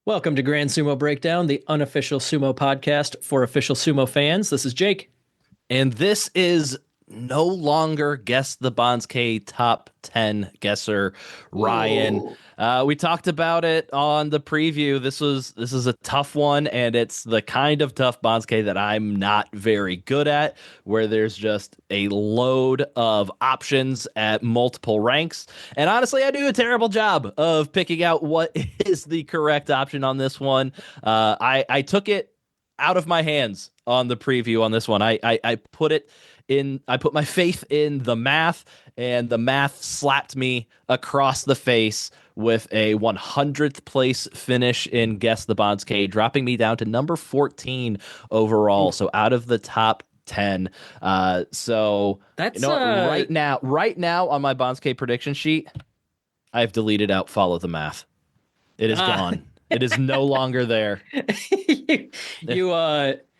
Welcome to Grand Sumo Breakdown, the unofficial sumo podcast for official sumo fans. This is Jake. And this is no longer Guess the Banzuke top 10 guesser, Ryan. Ooh. We talked about it on the preview. This is a tough one, and it's the kind of tough Banzuke that I'm not very good at, where there's just a load of options at multiple ranks. And honestly, I do a terrible job of picking out what is the correct option on this one. I took it out of my hands on the preview on this one. I put it in, I put my faith in the math, and the math slapped me across the face with a 100th place finish in Guess the Banzuke, dropping me down to number 14 overall. So out of the top 10. So That's you know what? Right now on my Banzuke prediction sheet, I've deleted out follow the math. It is gone. It is no longer there. you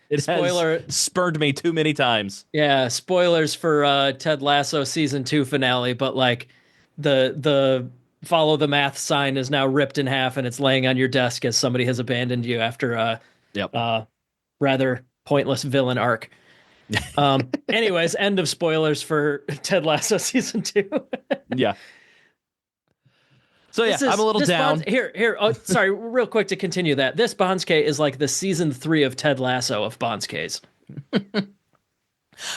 It spoiler has spurned me too many times. Yeah, spoilers for Ted Lasso season 2 finale, but like the follow the math sign is now ripped in half and it's laying on your desk as somebody has abandoned you after a rather pointless villain arc. Anyways, end of spoilers for Ted Lasso season 2. Yeah. So yeah, I'm a little down. Here. Oh, sorry, real quick to continue that. This Banzuke is like the season 3 of Ted Lasso of Banzukes.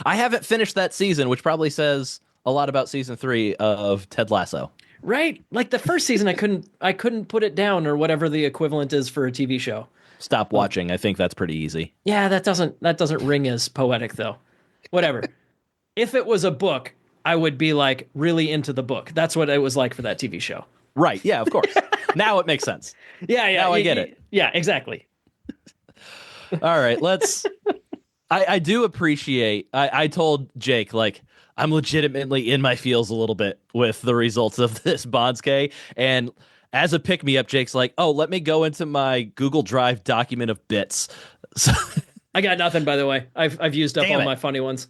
I haven't finished that season, which probably says a lot about season 3 of Ted Lasso. Right? Like the first season, I couldn't put it down, or whatever the equivalent is for a TV show. Stop watching. I think that's pretty easy. Yeah, that doesn't ring as poetic though. Whatever. If it was a book, I would be like really into the book. That's what it was like for that TV show. Right. Yeah, of course. Now it makes sense. Yeah. Now I get it. Yeah, exactly. All right, let's. I do appreciate. I told Jake, like, I'm legitimately in my feels a little bit with the results of this Banzuke, and as a pick me up, Jake's like, "Oh, let me go into my Google Drive document of bits." So I got nothing, by the way. I've used up all my funny ones,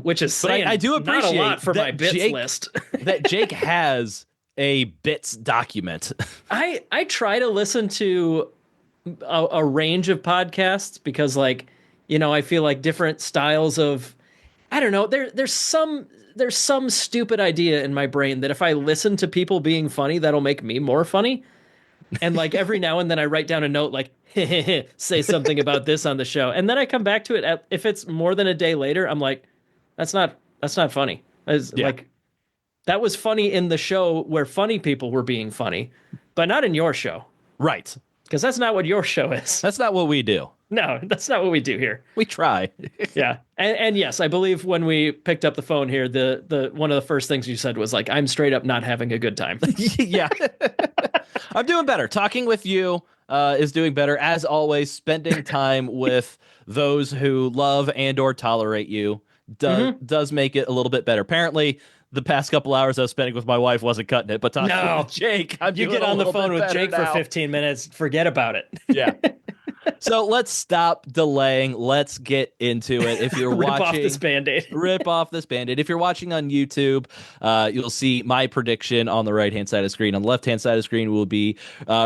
which is saying I do appreciate not a lot for my bits Jake, list. that Jake has a bits document. I try to listen to a range of podcasts because, like, you know, I feel like different styles of, I don't know, there's some stupid idea in my brain that if I listen to people being funny, that'll make me more funny. And like every now and then I write down a note like, say something about this on the show. And then I come back to it. If it's more than a day later, I'm like, that's not funny. Like, that was funny in the show where funny people were being funny, but not in your show. Right. Because that's not what your show is. That's not what we do. No, that's not what we do here. We try. Yeah. And yes, I believe when we picked up the phone here, the one of the first things you said was like, I'm straight up not having a good time. Yeah. I'm doing better. Talking with you is doing better. As always, spending time with those who love and or tolerate you does make it a little bit better. Apparently, the past couple hours I was spending with my wife wasn't cutting it, but talking with Jake, you get on the phone with Jake for 15 minutes, forget about it. Yeah. So let's stop delaying. Let's get into it. If you're rip watching, off this Band-Aid. Rip off this Band-Aid. If you're watching on YouTube, you'll see my prediction on the right-hand side of the screen. On the left-hand side of the screen, we'll be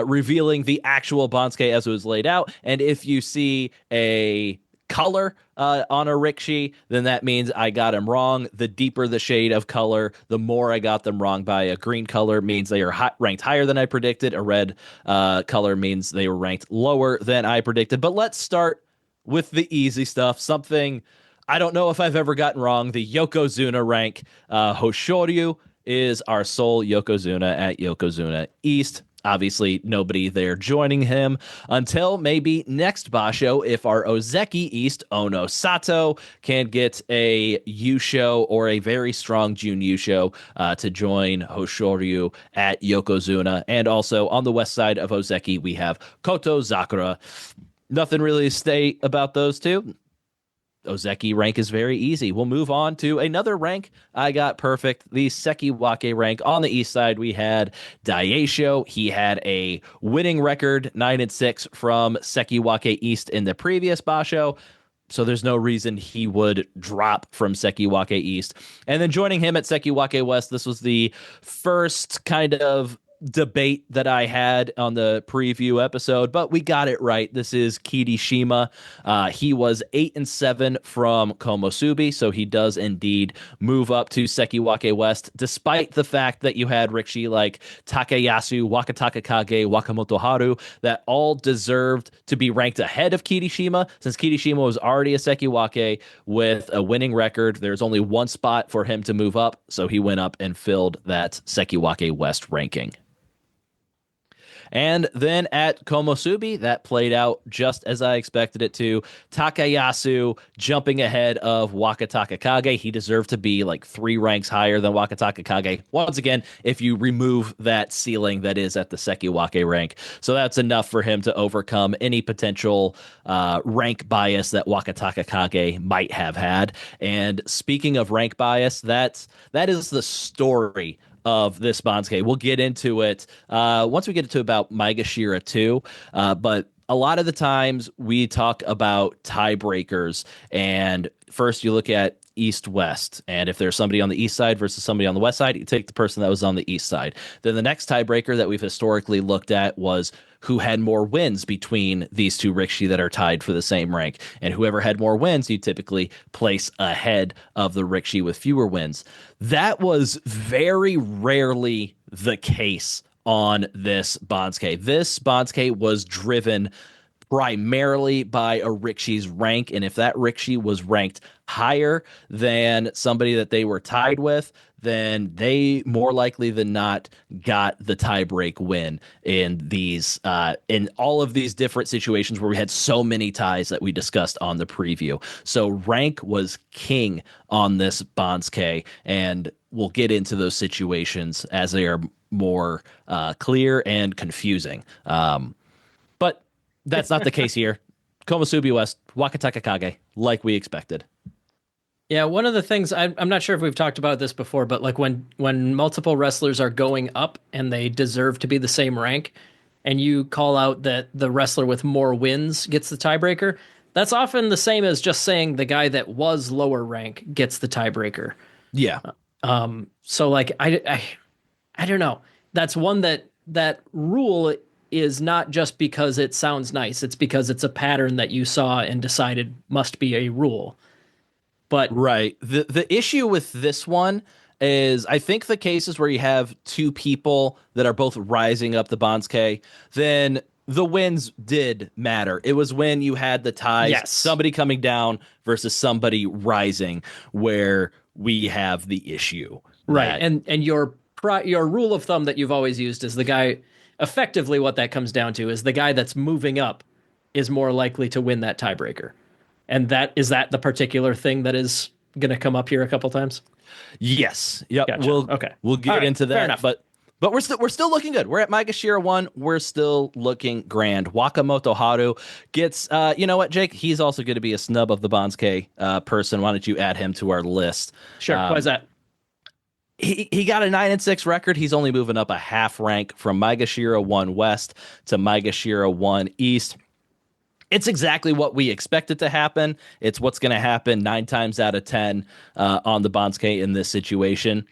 revealing the actual Banzuke as it was laid out. And if you see a color on a rickshaw, then that means I got them wrong. The deeper the shade of color, the more I got them wrong by. A green color means they are ranked higher than I predicted. A red color means they were ranked lower than I predicted. But let's start with the easy stuff. Something I don't know if I've ever gotten wrong. The Yokozuna rank. Hoshoryu is our sole Yokozuna at Yokozuna East. Obviously, nobody there joining him until maybe next Basho if our Ozeki East, Ono Sato, can get a Yusho or a very strong Jun Yusho to join Hoshoryu at Yokozuna. And also on the west side of Ozeki, we have Koto Zakura. Nothing really to state about those two. Ozeki rank is very easy. We'll move on to another rank I got perfect. The Sekiwake rank. On the east side, we had Daisho. He had a winning record, 9-6 from Sekiwake East in the previous Basho. So there's no reason he would drop from Sekiwake East. And then joining him at Sekiwake West, this was the first kind of debate that I had on the preview episode, but we got it right. This is Kirishima. He was 8-7 from Komosubi, so he does indeed move up to Sekiwake West, despite the fact that you had Rikshi like Takayasu, Wakataka Kage, Wakamoto Haru, that all deserved to be ranked ahead of Kirishima, since Kirishima was already a Sekiwake with a winning record. There's only one spot for him to move up, so he went up and filled that Sekiwake West ranking. And then at Komosubi, that played out just as I expected it to. Takayasu jumping ahead of Wakataka Kage. He deserved to be like 3 ranks higher than Wakataka Kage. Once again, if you remove that ceiling that is at the Sekiwake rank. So that's enough for him to overcome any potential rank bias that Wakataka Kage might have had. And speaking of rank bias, that is the story of this Banzuke. We'll get into it once we get to about Maegashira 2. But a lot of the times we talk about tiebreakers, and first you look at east-west, and if there's somebody on the east side versus somebody on the west side, you take the person that was on the east side. Then the next tiebreaker that we've historically looked at was who had more wins between these two Rikishi that are tied for the same rank. And whoever had more wins, you typically place ahead of the Rikishi with fewer wins. That was very rarely the case on this Banzuke. This Banzuke was driven primarily by a Rikishi's rank, and if that Rikishi was ranked higher than somebody that they were tied with, then they more likely than not got the tiebreak win in these in all of these different situations where we had so many ties that we discussed on the preview. So rank was king on this Banzuke, and we'll get into those situations as they are more clear and confusing. But that's not the case here. Komosubi West, Wakataka Kage, like we expected. Yeah, one of the things I'm not sure if we've talked about this before, but like when multiple wrestlers are going up and they deserve to be the same rank, and you call out that the wrestler with more wins gets the tiebreaker, that's often the same as just saying the guy that was lower rank gets the tiebreaker. Yeah. So like I don't know. That's one that rule is not just because it sounds nice. It's because it's a pattern that you saw and decided must be a rule. But right. The issue with this one is I think the cases where you have two people that are both rising up the Banzuke, then the wins did matter. It was when you had the ties, yes, somebody coming down versus somebody rising, where we have the issue. Right. And your rule of thumb that you've always used is the guy, effectively what that comes down to is the guy that's moving up is more likely to win that tiebreaker. And is that the particular thing that is going to come up here a couple times? Yes. Yep. Gotcha. We'll get into that. Fair enough. But we're still looking good. We're at Maegashira 1. We're still looking grand. Wakamoto Haru gets you know what, Jake? He's also going to be a snub of the Banzuke person. Why don't you add him to our list? Sure. Why is that? He got a 9-6 record. He's only moving up a half rank from Maegashira 1 West to Maegashira 1 East. It's exactly what we expected to happen. It's what's going to happen 9 times out of 10 on the Banzuke in this situation.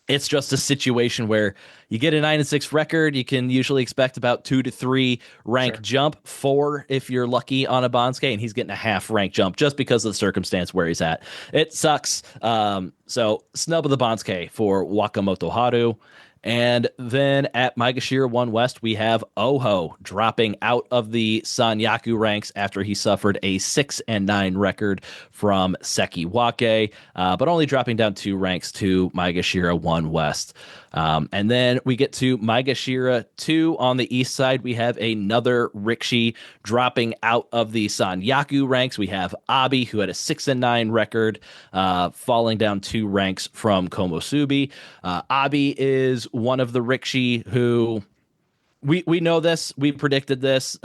It's just a situation where you get a 9-6 record. You can usually expect about 2 to 3 rank jump, 4 if you're lucky on a Banzuke, and he's getting a half rank jump just because of the circumstance where he's at. It sucks. So snub of the Banzuke for Wakamoto Haru. And then at Maegashira 1 West, we have Oho dropping out of the Sanyaku ranks after he suffered a 6-9 record from Sekiwake, but only dropping down 2 ranks to Maegashira 1 West. And then we get to Maegashira 2 on the east side. We have another Rikishi dropping out of the Sanyaku ranks. We have Abi, who had a 6-9 record, falling down 2 ranks from Komosubi. Abi is one of the Rikishi who we know this. We predicted this.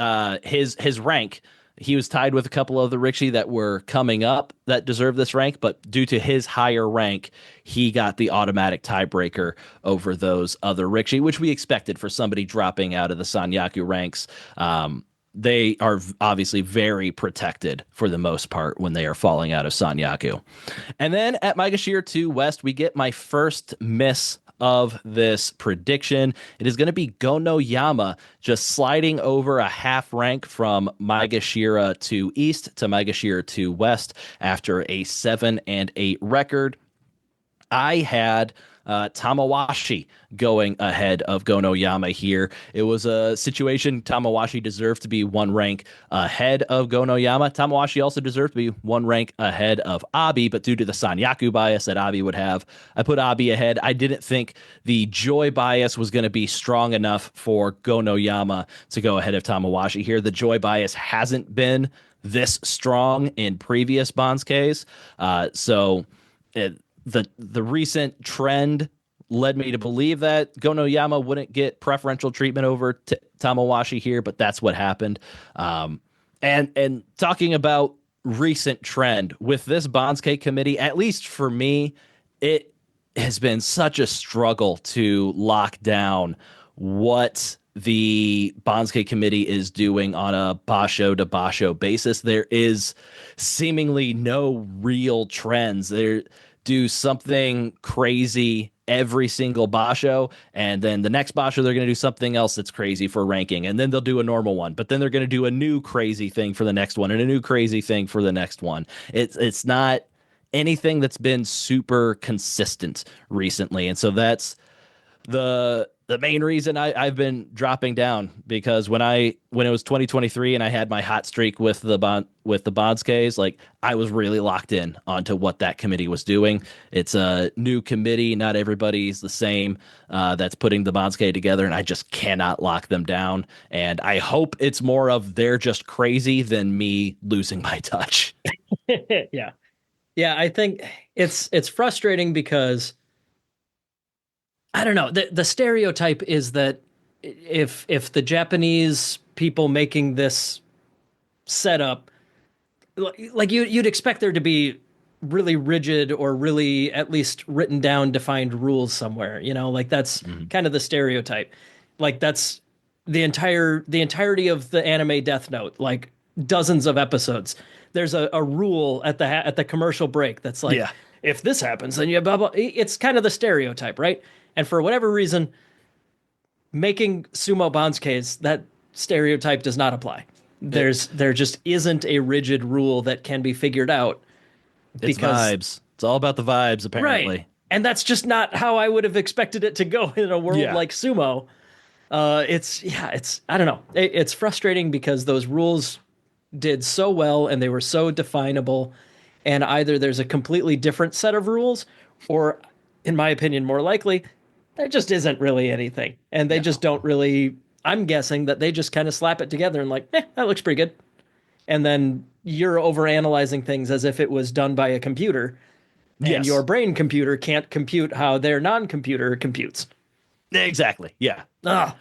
His rank. He was tied with a couple of the Rikishi that were coming up that deserved this rank, but due to his higher rank, he got the automatic tiebreaker over those other Rikishi, which we expected for somebody dropping out of the Sanyaku ranks. They are obviously very protected for the most part when they are falling out of Sanyaku. And then at Maegashira 2 West, we get my first miss of this prediction. It is going to be Gonoyama just sliding over a half rank from Maegashira to East to Maegashira to West after a 7-8 record. I had Tamawashi going ahead of Gonoyama here. It was a situation Tamawashi deserved to be one rank ahead of Gonoyama. Tamawashi also deserved to be one rank ahead of Abi, but due to the Sanyaku bias that Abi would have, I put Abi ahead. I didn't think the Joy bias was going to be strong enough for Gonoyama to go ahead of Tamawashi here. The Joy bias hasn't been this strong in previous Banzukes. So the recent trend led me to believe that Gonoyama wouldn't get preferential treatment over Tamawashi here, but that's what happened. And talking about recent trend with this Banzuke committee, at least for me, it has been such a struggle to lock down what the Banzuke committee is doing on a basho to basho basis. There is seemingly no real trends. There do something crazy every single basho, and then the next basho they're going to do something else that's crazy for ranking, and then they'll do a normal one, but then they're going to do a new crazy thing for the next one and a new crazy thing for the next one. It's not anything that's been super consistent recently, and so that's the main reason I've been dropping down, because when it was 2023 and I had my hot streak with the Banzukes, like I was really locked in onto what that committee was doing. It's a new committee, not everybody's the same that's putting the Banzuke together, and I just cannot lock them down. And I hope it's more of they're just crazy than me losing my touch. Yeah. Yeah, I think it's frustrating because I don't know. The stereotype is that if the Japanese people making this setup, like you'd expect there to be really rigid or really at least written down defined rules somewhere, like that's kind of the stereotype. Like that's the entirety of the anime Death Note, like dozens of episodes. There's a rule at the commercial break that's like, Yeah. if this happens, then you blah blah. It's kind of the stereotype, right? And for whatever reason, making sumo Banzukes, that stereotype does not apply. There just isn't a rigid rule that can be figured out It's because vibes. It's all about the vibes, right. apparently. And that's just not how I would have expected it to go in a world Yeah. like sumo. It's I don't know. It's frustrating because those rules did so well and they were so definable, and either there's a completely different set of rules, or in my opinion more likely there just isn't really anything, and they just No. don't really. I'm guessing that they just kind of slap it together and like, that looks pretty good, and then you're overanalyzing things as if it was done by a computer, and your Yes. brain computer can't compute how their non-computer computes. Exactly. Yeah. Ah,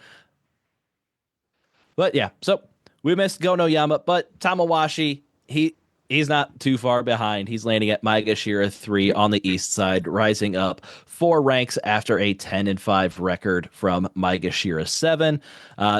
But yeah, so we missed Gonoyama, but Tamawashi, he's not too far behind. He's landing at Maegashira 3 on the east side, rising up 4 ranks after a 10-5 record from Maegashira 7.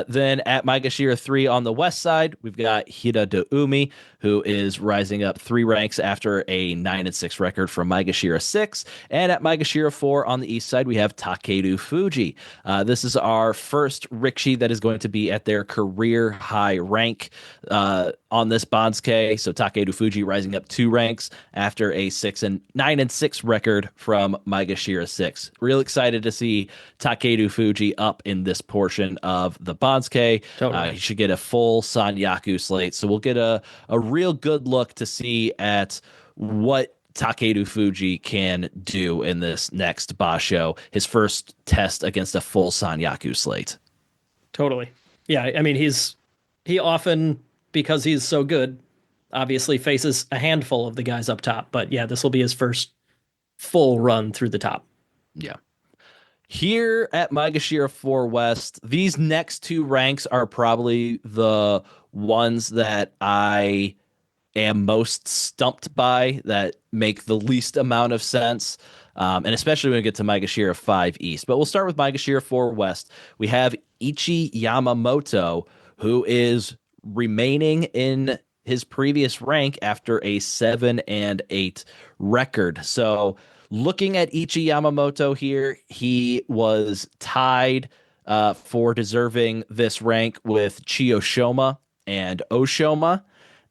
Then at Maegashira 3 on the west side, we've got Hida de Umi, who is rising up 3 ranks after a 9-6 record from Maegashira 6. And at Maegashira 4 on the east side, we have Takeru Fuji. This is our first Rikshi that is going to be at their career high rank on this Banzuke. So Takeru Fuji rising up 2 ranks after a 9-6 record from Maegashira 6. Real excited to see Takeru Fuji up in this portion of the Banzuke. totally. He should get a full Sanyaku slate. So we'll get a real good look to see at what Takeru Fuji can do in this next basho, his first test against a full Sanyaku slate. Totally. Yeah, I mean he often, because he's so good, obviously faces a handful of the guys up top. But yeah, this will be his first full run through the top. Yeah. Here at Maegashira 4 West, these next 2 ranks are probably the ones that I am most stumped by, that make the least amount of sense. And especially when we get to Maegashira 5 East. But we'll start with Maegashira 4 West. We have Ichi Yamamoto, who is remaining in his previous rank after a 7-8 record. So Looking at Ichi Yamamoto here, he was tied for deserving this rank with Chiyoshima and Oshoma.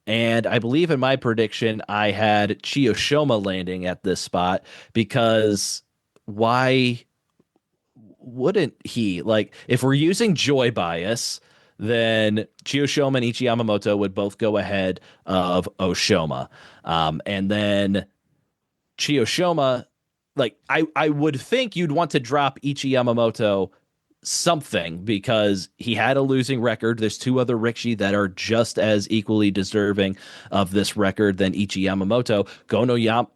And I believe in my prediction, I had Chiyoshima landing at this spot because why wouldn't he? Like, if we're using joy bias, then Chiyoshima and Ichi Yamamoto would both go ahead of Oshoma. And then Chiyoshima, like I would think you'd want to drop Ichi Yamamoto something because he had a losing record. There's two other Rikishi that are just as equally deserving of this record than Ichi Yamamoto.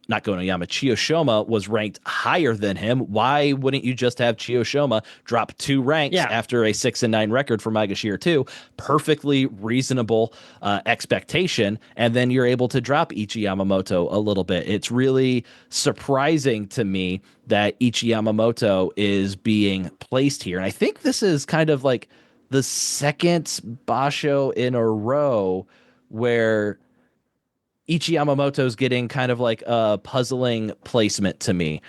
Not Gonoyama, Chiyoshima was ranked higher than him. Why wouldn't you just have Chiyoshima drop 2 ranks Yeah. after a 6-9 record for Maegashira 2? Perfectly reasonable expectation. And then you're able to drop Ichi Yamamoto a little bit. It's really surprising to me that Ichi Yamamoto is being placed here. And I think this is kind of like the second Basho in a row where Ichi Yamamoto's getting kind of like a puzzling placement to me,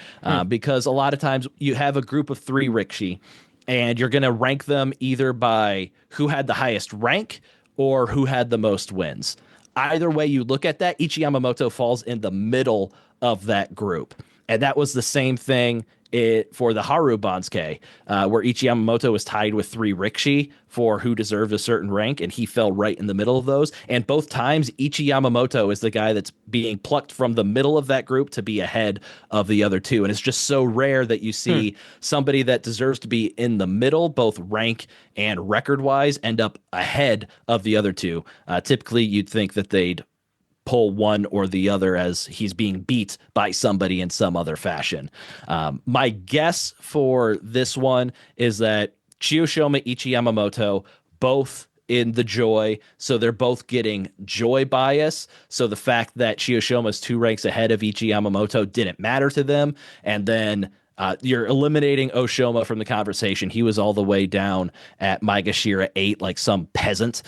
because a lot of times you have a group of 3 Rikishi and you're going to rank them either by who had the highest rank or who had the most wins. Either way you look at that, Ichi Yamamoto falls in the middle of that group. And that was the same thing for the Haru Banzuke, where Ichi Yamamoto was tied with 3 Rikishi for who deserved a certain rank, and he fell right in the middle of those. And both times, Ichi Yamamoto is the guy that's being plucked from the middle of that group to be ahead of the other two. And it's just so rare that you see somebody that deserves to be in the middle, both rank and record-wise, end up ahead of the other two. Typically, you'd think that they'd pull one or the other as he's being beat by somebody in some other fashion. My guess for this one is that Chiyoshima, Ichi Yamamoto, both in the joy, so they're both getting joy bias. So the fact that Chiyoshima is 2 ranks ahead of Ichi Yamamoto didn't matter to them. And then you're eliminating Oshoma from the conversation. He was all the way down at Maegashira 8, like some peasant.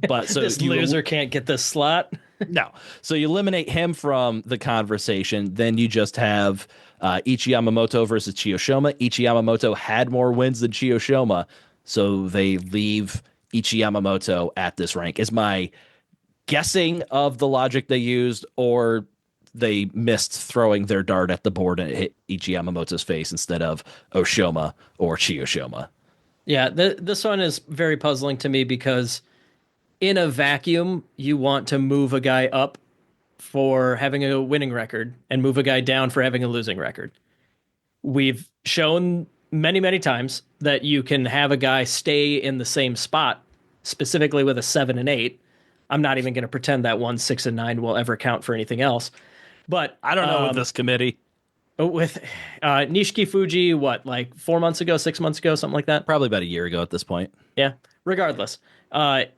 But so This loser can't get this slot. no. So you eliminate him from the conversation. Then you just have Ichi Yamamoto versus Chiyoshima. Ichi Yamamoto had more wins than Chiyoshima, so they leave Ichi Yamamoto at this rank. Is my guessing of the logic they used, or they missed throwing their dart at the board and it hit Ichi Yamamoto's face instead of Oshoma or Chiyoshima? Yeah, this one is very puzzling to me because in a vacuum, you want to move a guy up for having a winning record and move a guy down for having a losing record. We've shown many, many times that you can have a guy stay in the same spot, specifically with a 7 and 8. I'm not even going to pretend that 1, 6 and 9 will ever count for anything else. But I don't know with this committee. with Nishiki Fuji, what, like 4 months ago, 6 months ago, something like that? Probably about a year ago at this point. Yeah. Regardless,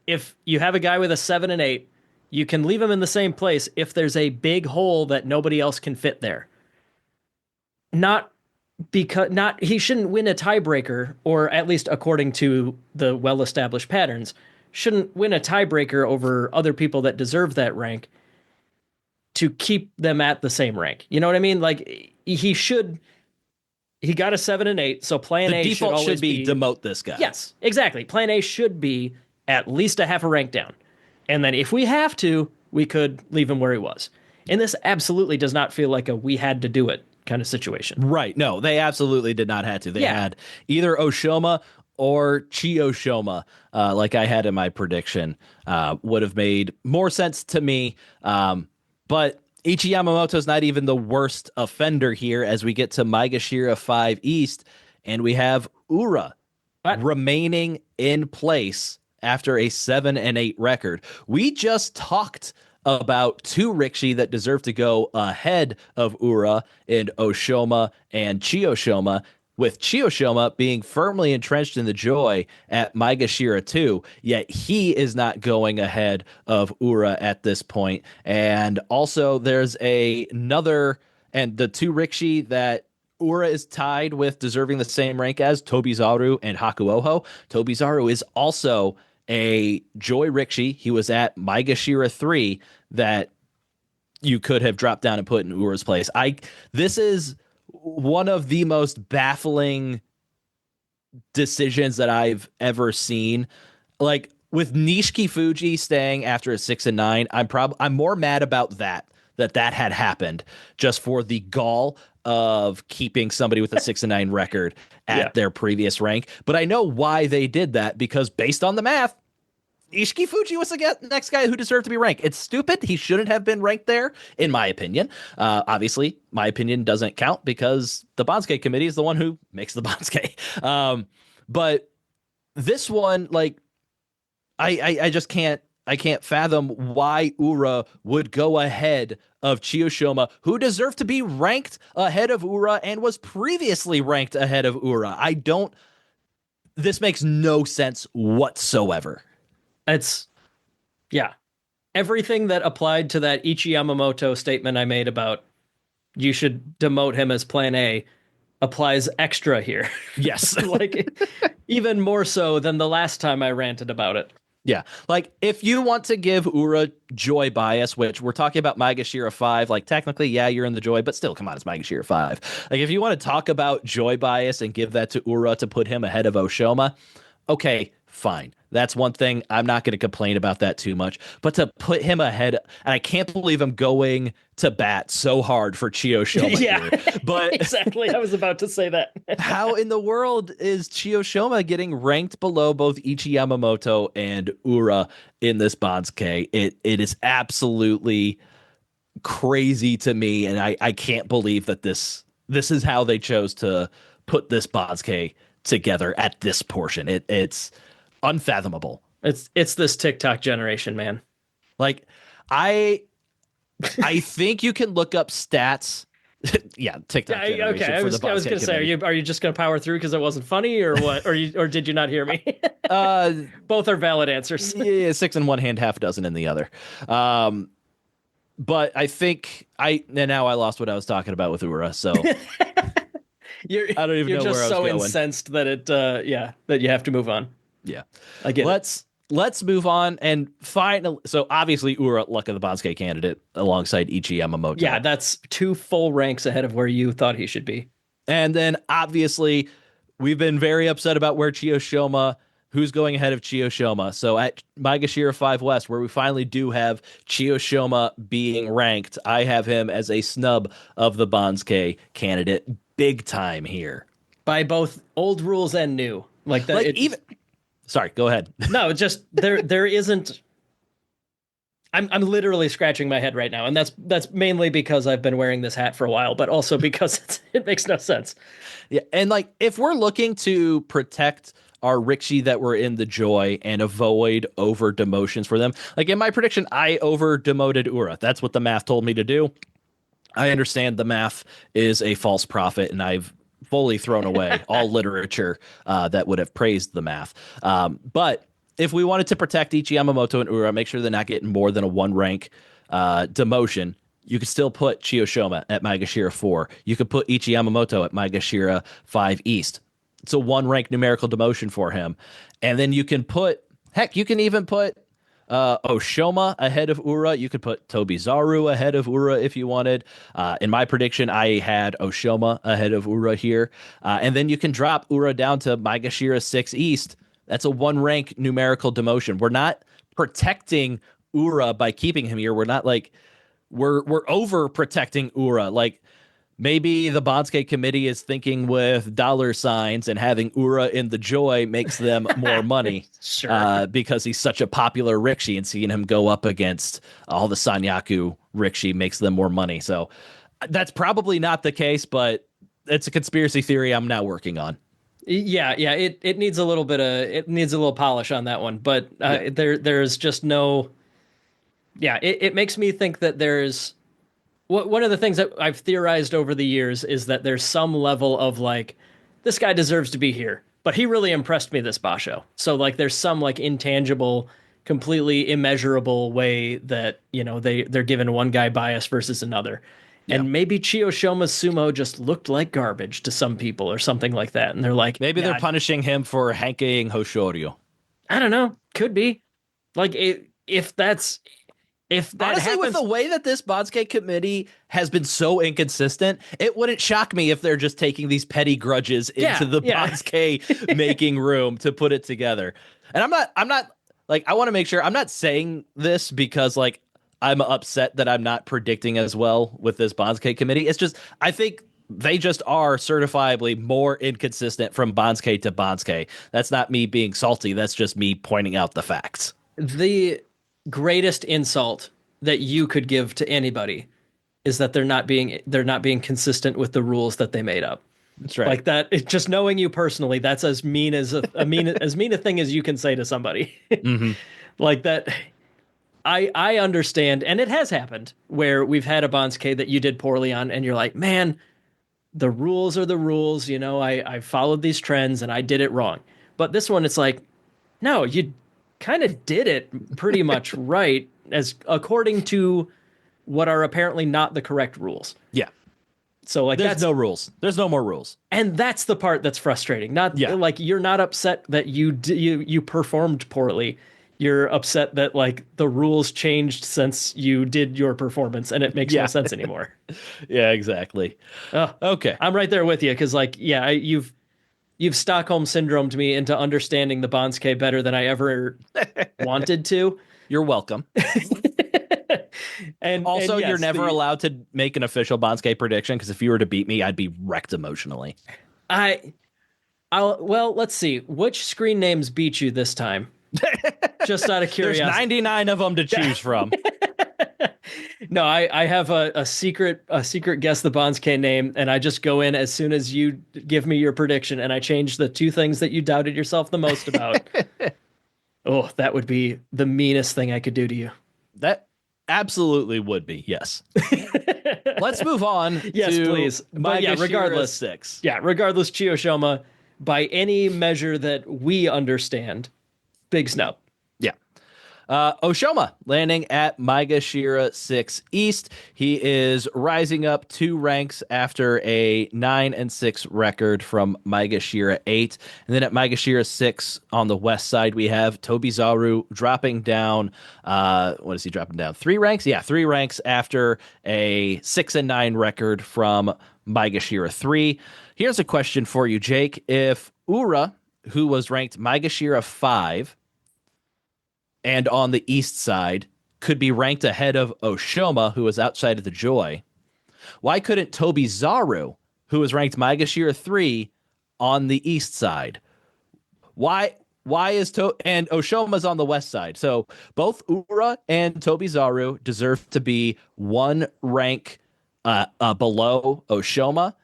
if you have a guy with a 7 and 8, you can leave him in the same place if there's a big hole that nobody else can fit there. Not he shouldn't win a tiebreaker, or at least according to the well-established patterns, shouldn't win a tiebreaker over other people that deserve that rank to keep them at the same rank. You know what I mean? Like he got a 7 and 8, so plan A default should always be demote this guy. Yes, exactly. Plan A should be at least a half a rank down. And then if we have to, we could leave him where he was. And this absolutely does not feel like a we had to do it kind of situation. Right. No, they absolutely did not have to. They Yeah. had either Oshoma or Chiyoshima, like I had in my prediction, would have made more sense to me. But Ichi Yamamoto's not even the worst offender here as we get to Maegashira 5 East, and we have Ura remaining in place after a 7-8 record. We just talked about 2 Rikishi that deserve to go ahead of Ura in Oshoma and Chiyoshima, with Chiyoshima being firmly entrenched in the joy at Maegashira 2, yet he is not going ahead of Ura at this point. And also there's another, and the 2 Rikishi that Ura is tied with deserving the same rank as Tobizaru and Hakuoho. Tobizaru is also a Joy Rikishi. He was at Maegashira 3 that you could have dropped down and put in Ura's place. This is one of the most baffling decisions that I've ever seen. Like with Nishiki Fuji staying after a 6-9, I'm more mad about that had happened just for the gall of keeping somebody with a 6-9 record Yeah. at their previous rank. But I know why they did that, because based on the math, Ishiki Fuji was the next guy who deserved to be ranked. It's stupid. He shouldn't have been ranked there, in my opinion. Obviously, my opinion doesn't count because the Banzuke committee is the one who makes the Banzuke. But this one, like, I just can't fathom why Ura would go ahead of Chiyoshima, who deserved to be ranked ahead of Ura and was previously ranked ahead of Ura. This makes no sense whatsoever. It's yeah. Everything that applied to that Ichi Yamamoto statement I made about you should demote him as plan A applies extra here. Yes. Like even more so than the last time I ranted about it. Yeah. Like if you want to give Ura joy bias, which we're talking about Maegashira 5, like technically, yeah, you're in the joy, but still, come on, it's Maegashira 5. Like if you want to talk about joy bias and give that to Ura to put him ahead of Oshoma, okay, fine. That's one thing. I'm not going to complain about that too much. But to put him ahead, and I can't believe I'm going to bat so hard for Chiyoshima Yeah, here. But exactly. I was about to say that. how in the world is Chiyoshima getting ranked below both Ichi Yamamoto and Ura in this Banzuke? It is absolutely crazy to me, and I can't believe that this is how they chose to put this Banzuke together at this portion. It's unfathomable. It's this TikTok generation, man. Like I I think you can look up stats. Yeah, TikTok Yeah, generation okay. for the I was gonna Basket say, Committee. are you just gonna power through because it wasn't funny, or what? Or did you not hear me? Uh, Both are valid answers. yeah, six in one hand, half a dozen in the other. But I think and now I lost what I was talking about with Ura, so You're I don't even you're know where just I was so going. incensed that that you have to move on. Yeah, I get it. let's move on and finally. So obviously Ura, luck of the Bansuke candidate alongside Ichi Yeah, Yamamoto, that's two full ranks ahead of where you thought he should be. and then obviously we've been very upset about where Chiyoshima. Who's going ahead of Chiyoshima? So at Maegashira 5 West, where we finally do have Chiyoshima being ranked, I have him as a snub of the Bansuke candidate, big time here. By both old rules and new. Like that Like it even, sorry, go ahead. no, just there isn't I'm literally scratching my head right now, and that's mainly because I've been wearing this hat for a while, but also because it makes no sense. Yeah, and like if we're looking to protect our Rikshi that were in the Joy and avoid over demotions for them, like in my prediction, I over demoted Ura. That's what the math told me to do. I understand the math is a false prophet, and I've fully thrown away all literature that would have praised the math. But if we wanted to protect Ichi Yamamoto and Ura, make sure they're not getting more than a one rank demotion. You could still put Chiyoshima at Maegashira 4. You could put Ichi Yamamoto at Maegashira 5 East. It's a one rank numerical demotion for him. And then you can you can even put Oshoma ahead of Ura. You could put Tobizaru ahead of Ura if you wanted. In my prediction, I had Oshoma ahead of Ura here. And then you can drop Ura down to Maegashira 6 East. That's a one rank numerical demotion. We're not protecting Ura by keeping him here. We're not like we're over protecting Ura. Like maybe the Bansuke committee is thinking with dollar signs, and having Ura in the Joy makes them more money Sure. because he's such a popular Rikshi, and seeing him go up against all the Sanyaku Rikshi makes them more money. So that's probably not the case, but it's a conspiracy theory I'm now working on. Yeah. It needs a little bit of it needs a little polish on that one, but Yeah. there's just no. Yeah, it makes me think that there's one of the things that I've theorized over the years is that there's some level of like, this guy deserves to be here, but he really impressed me this Basho. So like, there's some like intangible, completely immeasurable way that they're given one guy bias versus another. Yeah. And maybe Chiyoshoma's sumo just looked like garbage to some people or something like that. And they're like, Maybe they're yeah, punishing him for Hankeiing Hoshoryu. I don't know, could be like if that's If that Honestly, happens, with the way that this Banzuke committee has been so inconsistent, it wouldn't shock me if they're just taking these petty grudges into the Banzuke making room to put it together. And I'm not like, I want to make sure I'm not saying this because like I'm upset that I'm not predicting as well with this Banzuke committee. It's just, I think they just are certifiably more inconsistent from Banzuke to Banzuke. That's not me being salty. That's just me pointing out the facts. the greatest insult that you could give to anybody is that they're not being consistent with the rules that they made up. That's right. Like that, just knowing you personally, that's as mean as a thing as you can say to somebody. Mm-hmm. Like that. I understand, and it has happened where we've had a Banzuke that you did poorly on, and you're like, man, the rules are the rules. I followed these trends and I did it wrong. But this one, it's like, no, you kind of did it pretty much right, as according to what are apparently not the correct rules. Yeah. So like There's no rules. There's no more rules. and that's the part that's frustrating. Not like you're not upset that you performed poorly. You're upset that like the rules changed since you did your performance and it makes no sense anymore. Yeah, exactly. Okay. I'm right there with you because like you've Stockholm syndromed me into understanding the Banzuke better than I ever wanted to. You're welcome. And also, yes, you're never allowed to make an official Banzuke prediction because if you were to beat me, I'd be wrecked emotionally. Well, let's see. Which screen names beat you this time? Just out of curiosity. There's 99 of them to choose from. No, I have a secret guess the Banzuke name, and I just go in as soon as you give me your prediction, and I change the two things that you doubted yourself the most about. Oh, that would be the meanest thing I could do to you. That absolutely would be, yes. Let's move on. Yes, please. But yeah, regardless, 6. Yeah, regardless, Chiyoshoma, by any measure that we understand, big snub. Yeah. Oshoma landing at Maegashira 6 East. He is rising up 2 ranks after a 9-6 record from Maegashira 8. And then at Maegashira 6 on the west side, we have Tobizaru dropping down. What is he dropping down? 3 ranks? Yeah, 3 ranks after a 6-9 record from Maegashira 3. Here's a question for you, Jake. If Ura, who was ranked Maegashira 5, and on the east side, could be ranked ahead of Oshoma, who was outside of the Joy, why couldn't Tobizaru, who was ranked Maegashira 3, on the east side? Why is and Oshoma's on the west side? So both Ura and Tobizaru deserve to be 1 rank below Oshoma.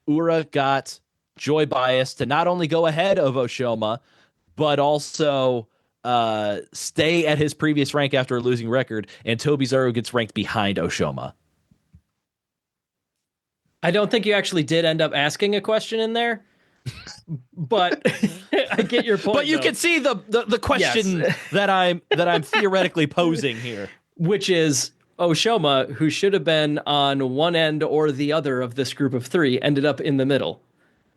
Ura got Joy bias to not only go ahead of Oshoma, but also stay at his previous rank after a losing record, and Tobizaru gets ranked behind Oshoma. I don't think you actually did end up asking a question in there, but I get your point. But you can see the question that I'm theoretically posing here, which is Oshoma, who should have been on one end or the other of this group of 3, ended up in the middle.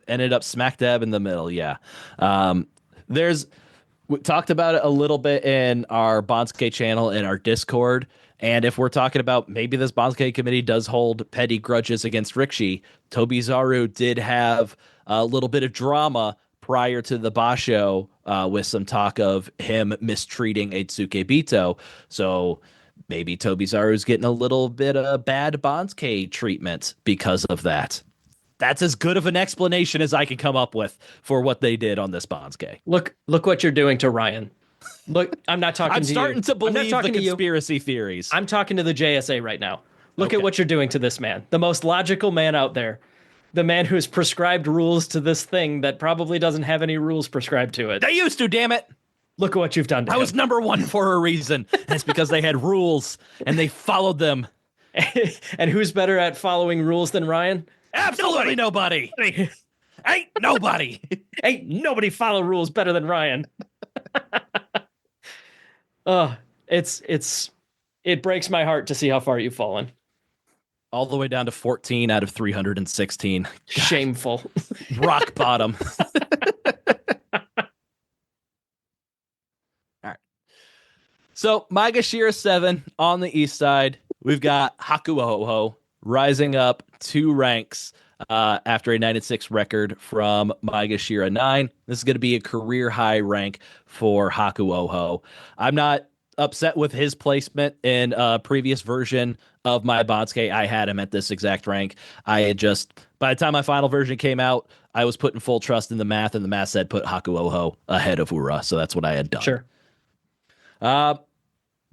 Ended up smack dab in the middle. Yeah. We talked about it a little bit in our Banzuke channel and our Discord. And if we're talking about maybe this Banzuke committee does hold petty grudges against Rikshi, Tobizaru did have a little bit of drama prior to the Basho with some talk of him mistreating Eitsuke Bito. So maybe Tobizaru's getting a little bit of bad Banzuke treatment because of that. That's as good of an explanation as I can come up with for what they did on this Banzuke. Look what you're doing to Ryan. Look, I'm not talking to you. I'm starting to believe the conspiracy theories. I'm talking to the JSA right now. Look at what you're doing to this man. The most logical man out there. The man who's prescribed rules to this thing that probably doesn't have any rules prescribed to it. They used to, damn it. Look at what you've done to him. I was number 1 for a reason. And it's because they had rules and they followed them. And who's better at following rules than Ryan? Absolutely nobody. Ain't nobody. Ain't nobody follow rules better than Ryan. It breaks my heart to see how far you've fallen. All the way down to 14 out of 316. God. Shameful. Rock bottom. All right. So Maegashira 7 on the east side. We've got Hakuoho rising up 2 ranks after a 9-6 record from Maegashira 9. This is going to be a career high rank for Hakuoho. I'm not upset with his placement in a previous version of my Banzuke. I had him at this exact rank. I had just, by the time my final version came out, I was putting full trust in the math, and the math said put Hakuoho ahead of Ura. So that's what I had done. Sure. Uh,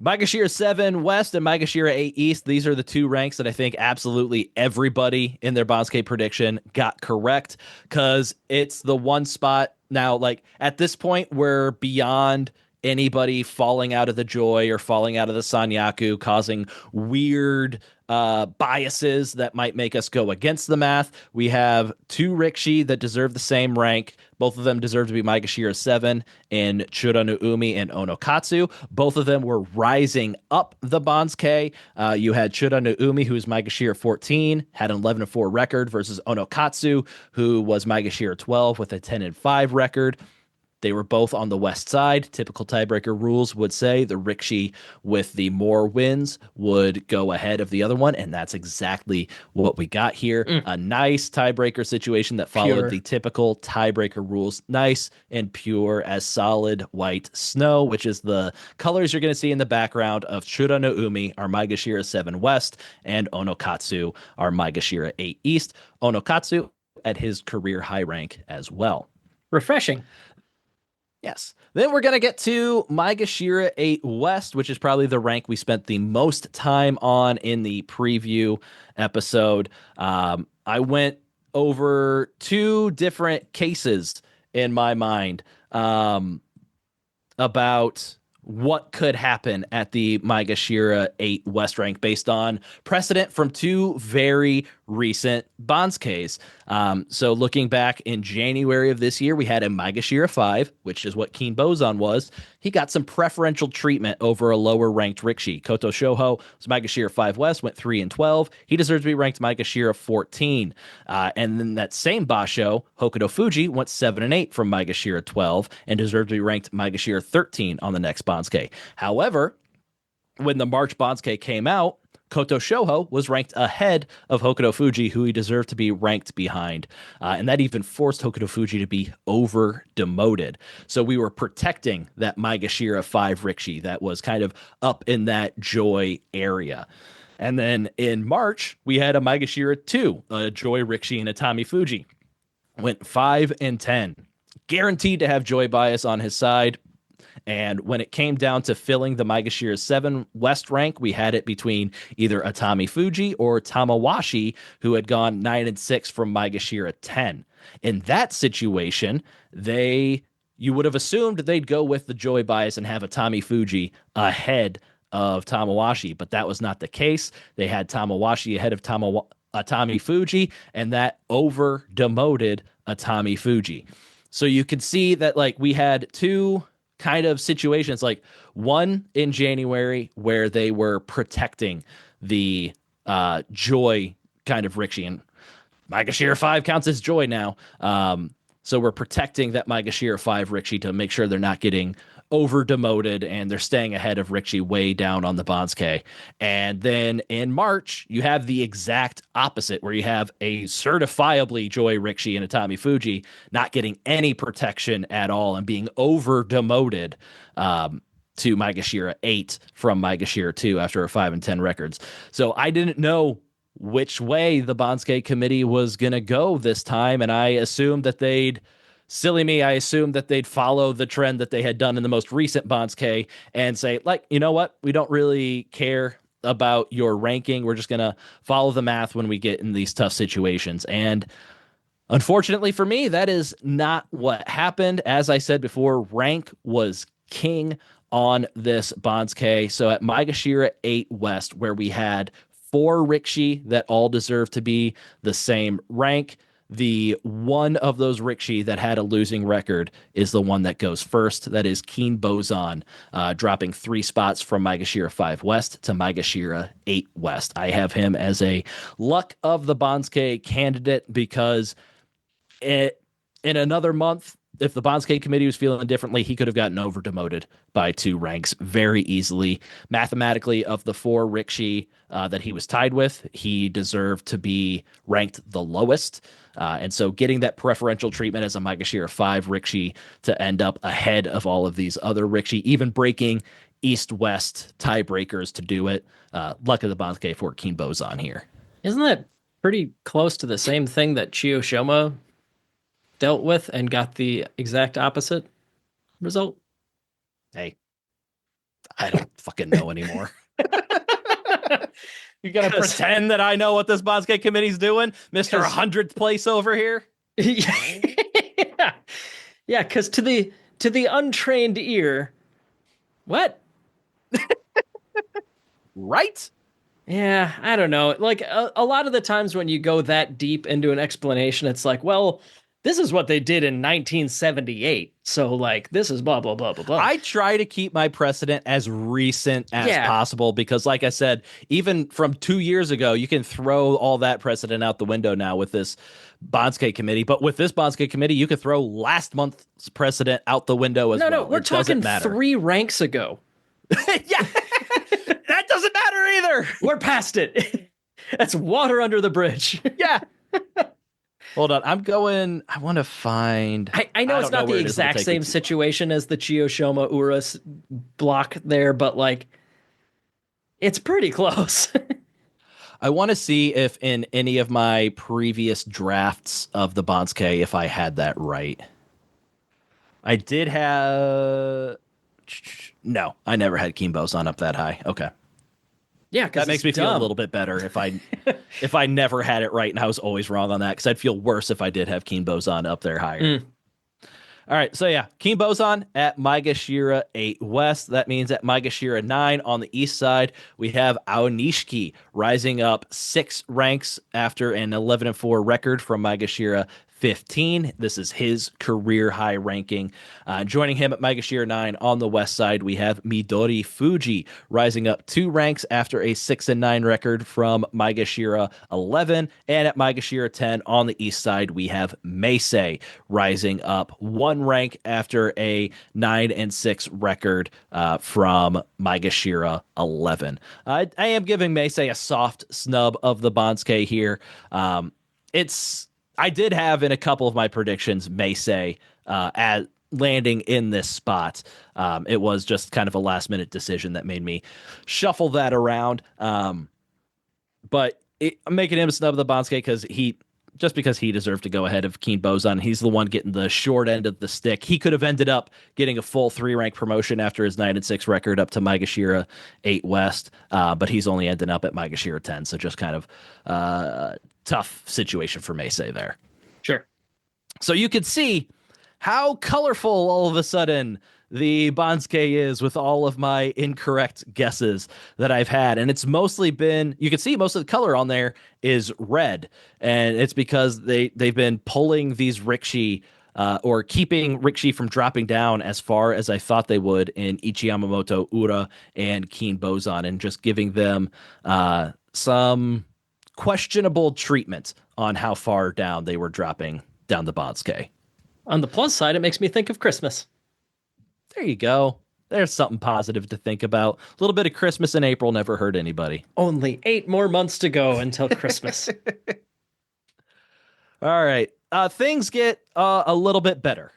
Maegashira 7 West and Maegashira 8 East. These are the 2 ranks that I think absolutely everybody in their Banzuke prediction got correct, because it's the one spot now, like at this point, we're beyond anybody falling out of the Joy or falling out of the Sanyaku, causing weird biases that might make us go against the math. We have 2 Rikshi that deserve the same rank. Both of them deserve to be Maegashira 7 in Chura no Umi and Onokatsu. Both of them were rising up the Banzuke. You had Chura no Umi, who's Maegashira 14, had an 11-4 record, versus Onokatsu, who was Maegashira 12 with a 10-5 record. They were both on the west side. Typical tiebreaker rules would say the Rikshi with the more wins would go ahead of the other one, and that's exactly what we got here. A nice tiebreaker situation that followed Pure. the typical tiebreaker rules. Nice and pure as solid white snow, which is the colors you're going to see in the background of Chura no Umi, our Maegashira 7 West, and Onokatsu, our Maegashira 8 East. Onokatsu at his career high rank as well. Refreshing. Yes. Then we're going to get to Maegashira 8 West, which is probably the rank we spent the most time on in the preview episode. I went over 2 different cases in my mind about what could happen at the Maegashira 8 West rank based on precedent from 2 very recent Banzukes. So looking back in January of this year, we had a Maegashira 5, which is what Keen Bozan was. He got some preferential treatment over a lower ranked Rikshi. Koto Shoho was Maegashira 5 West, went 3-12. He deserves to be ranked Maegashira 14. And then that same Basho, Hokuto Fuji, went 7-8 from Maegashira 12 and deserved to be ranked Maegashira 13 on the next Banzuke. However, when the March Banzuke came out, Koto Shoho was ranked ahead of Hokuto Fuji, who he deserved to be ranked behind. And that even forced Hokuto Fuji to be over-demoted. So we were protecting that Maegashira 5 Rikshi that was kind of up in that Joy area. And then in March, we had a Maegashira 2, a Joy Rikshi and a Tommy Fuji. Went 5-10. Guaranteed to have Joy bias on his side. And when it came down to filling the Maegashira 7 West rank, we had it between either Atami Fuji or Tamawashi, who had gone 9-6 from Maegashira 10. In that situation, you would have assumed they'd go with the Joy bias and have Atami Fuji ahead of Tamawashi, but that was not the case. They had Tamawashi ahead of Atami Fuji, and that over-demoted Atami Fuji. So you can see that like we had 2 kind of situations, like one in January where they were protecting the Joy kind of Rikshi, and Maegashira 5 counts as Joy now. So we're protecting that Maegashira 5 Rikshi to make sure they're not getting over demoted and they're staying ahead of Rikshi way down on the Banzuke. And then in March, you have the exact opposite, where you have a certifiably Joy Rikshi and Atami Fuji not getting any protection at all and being over demoted to Maegashira 8 from Maegashira 2 after a 5-10 records. So I didn't know which way the Banzuke committee was going to go this time, and I assumed that they'd I assumed that they'd follow the trend that they had done in the most recent Banzuke and say, like, you know what? We don't really care about your ranking. We're just going to follow the math when we get in these tough situations. And unfortunately for me, that is not what happened. As I said before, rank was king on this Banzuke. So at Maegashira 8 West, where we had 4 Rikshi that all deserve to be the same rank, the one of those Rikshi that had a losing record is the one that goes first. That is Keen Bozan, dropping 3 spots from Maegashira 5 West to Maegashira 8 West. I have him as a luck of the Banzuke candidate because in another month, if the Banzuke committee was feeling differently, he could have gotten over demoted by 2 ranks very easily. Mathematically, of the 4 Rikishi that he was tied with, he deserved to be ranked the lowest. And so getting that preferential treatment as a Maegashira 5 Rikishi to end up ahead of all of these other Rikishi, even breaking East-West tiebreakers to do it. Luck of the Banzuke for Keen Bozan here. Isn't that pretty close to the same thing that Chiyoshoma dealt with and got the exact opposite result? Hey, I don't fucking know anymore. You're gonna 'Cause- pretend that I know what this Banzuke committee's doing, Mister 100th place over here? yeah, yeah, because to the untrained ear, what? Right? Yeah, I don't know. Like a lot of the times when you go that deep into an explanation, it's like, well, this is what they did in 1978. So like this is blah blah blah blah blah. I try to keep my precedent as recent as possible because, like I said, even from 2 years ago, you can throw all that precedent out the window now with this Banzuke committee. But with this Banzuke committee, you could throw last month's precedent out the window as well. No, we're talking 3 ranks ago. Yeah, that doesn't matter either. We're past it. That's water under the bridge. Yeah. Hold on. I want to find. I know it's not the exact same situation as the Chiyoshoma Uras block there, but like it's pretty close. I want to see if in any of my previous drafts of the Banzuke, if I had that right. I did have. No, I never had Keen Bozan up that high. Okay. Yeah, that makes me feel a little bit better if I never had it right and I was always wrong on that, because I'd feel worse if I did have Keen Bozan up there higher. All right, so yeah, Keen Bozan at Maegashira 8 West. That means at Maegashira 9 on the east side, we have Aonishiki rising up 6 ranks after an 11-4 record from Maegashira 15. This is his career high ranking. Joining him at Maegashira 9 on the west side, we have Midori Fuji rising up 2 ranks after a 6-9 record from Maegashira 11. And at Maegashira 10 on the east side, we have Meisei rising up 1 rank after a 9-6 record from Maegashira 11. I am giving Meisei a soft snub of the Banzuke here. I did have in a couple of my predictions Meisei at landing in this spot. It was just kind of a last minute decision that made me shuffle that around. But I'm making him a snub of the Banzuke because he deserved to go ahead of Keen Bozan. He's the one getting the short end of the stick. He could have ended up getting a full 3-rank promotion after his 9-6 record up to Maegashira 8 West, but he's only ending up at Maegashira 10. So just kind of tough situation for Meisei there. Sure. So you could see how colorful all of a sudden the Banzuke is with all of my incorrect guesses that I've had. And it's mostly been, you can see most of the color on there is red. And it's because they've been pulling these Rikishi or keeping Rikishi from dropping down as far as I thought they would in Ichiyamamoto, Ura, and Keen Bozan, and just giving them some questionable treatment on how far down they were dropping down the Banzuke. On the plus side, it makes me think of Christmas. There you go. There's something positive to think about. A little bit of Christmas in April never hurt anybody. Only 8 more months to go until Christmas. All right. Things get a little bit better.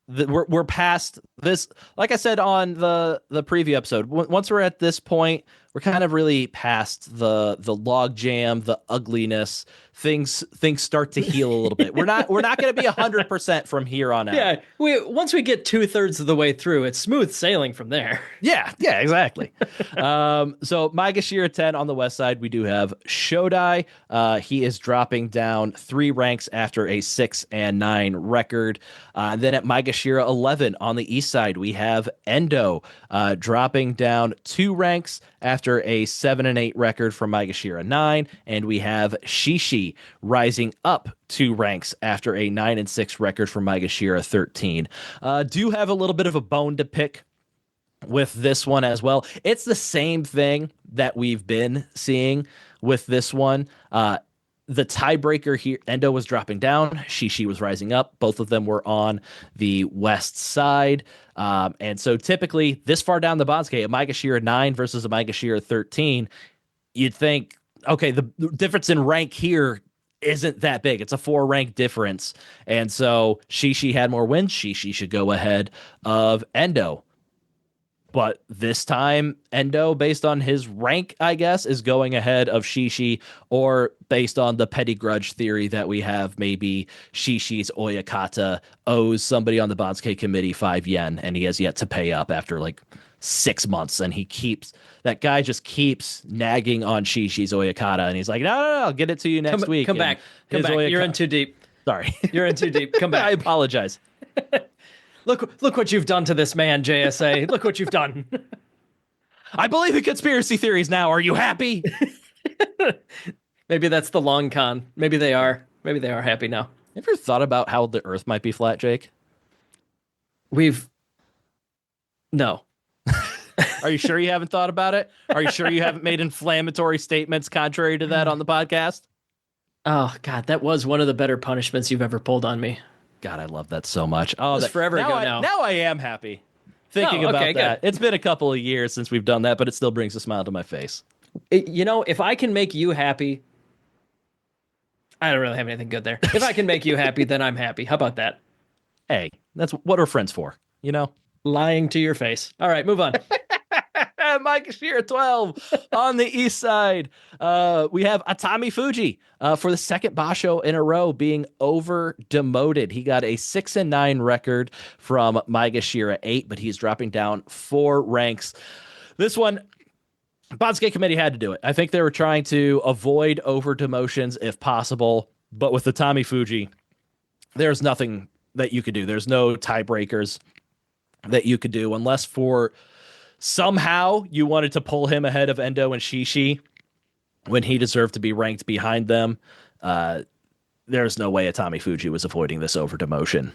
We're past this. Like I said on the preview episode, once we're at this point, we're kind of really past the log jam, the ugliness. Things start to heal a little bit. We're not going to be 100% from here on out. Yeah, once we get 2/3 of the way through, it's smooth sailing from there. Yeah, exactly. So Maegashira 10 on the west side, we do have Shodai. He is dropping down 3 ranks after a 6-9 record. Then at Maegashira 11 on the east side, we have Endo dropping down 2 ranks after a 7-8 record from Maegashira 9, and we have Shishi rising up 2 ranks after a 9-6 record from Maegashira 13. Do have a little bit of a bone to pick with this one as well. It's the same thing that we've been seeing with this one. the tiebreaker here, Endo was dropping down, Shishi was rising up. Both of them were on the west side. And so typically this far down the Banzuke, a Maegashira 9 versus a Maegashira 13, you'd think, okay, the difference in rank here isn't that big. It's a 4 rank difference. And so Shishi had more wins. Shishi should go ahead of Endo. But this time, Endo, based on his rank, I guess, is going ahead of Shishi, or based on the petty grudge theory that we have, maybe Shishi's Oyakata owes somebody on the Banzuke committee 5 yen, and he has yet to pay up after like 6 months. And that guy just keeps nagging on Shishi's Oyakata, and he's like, no, I'll get it to you next week. Come back. You're in too deep. Sorry. You're in too deep. Come back. I apologize. Look what you've done to this man, JSA. Look what you've done. I believe in conspiracy theories now. Are you happy? Maybe that's the long con. Maybe they are. Maybe they are happy now. Ever thought about how the Earth might be flat, Jake? No. Are you sure you haven't thought about it? Are you sure you haven't made inflammatory statements contrary to that on the podcast? Oh, God, that was one of the better punishments you've ever pulled on me. God, I love that so much. Oh, that's forever ago now. Now I am happy thinking about that. Good. It's been a couple of years since we've done that, but it still brings a smile to my face. If I can make you happy, I don't really have anything good there. If I can make you happy, then I'm happy. How about that? Hey, that's what are friends for, Lying to your face. All right, move on. Maegashira 12 on the east side. We have Atami Fuji for the second Basho in a row being over demoted. He got a 6-9 record from Maegashira 8, but he's dropping down 4 ranks. This one, Banzuke committee had to do it. I think they were trying to avoid over demotions if possible, but with Atami Fuji, there's nothing that you could do. There's no tiebreakers that you could do unless for somehow you wanted to pull him ahead of Endo and Shishi when he deserved to be ranked behind them. There's no way Atami Fuji was avoiding this over demotion.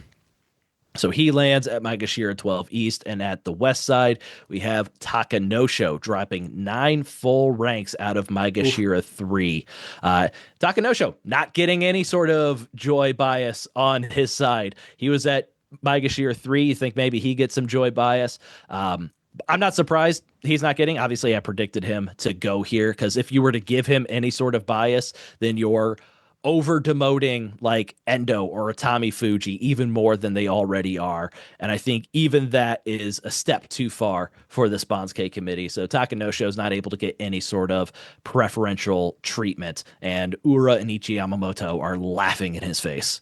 So he lands at Maegashira 12 East, and at the west side, we have Takanosho dropping 9 full ranks out of Maegashira 3. Takanosho not getting any sort of joy bias on his side. He was at Maegashira 3. You think maybe he gets some joy bias. I'm not surprised he's not getting. Obviously, I predicted him to go here because if you were to give him any sort of bias, then you're over demoting like Endo or Atami Fuji even more than they already are. And I think even that is a step too far for the Banzuke committee. So Takanosho is not able to get any sort of preferential treatment. And Ura and Ichi Yamamoto are laughing in his face.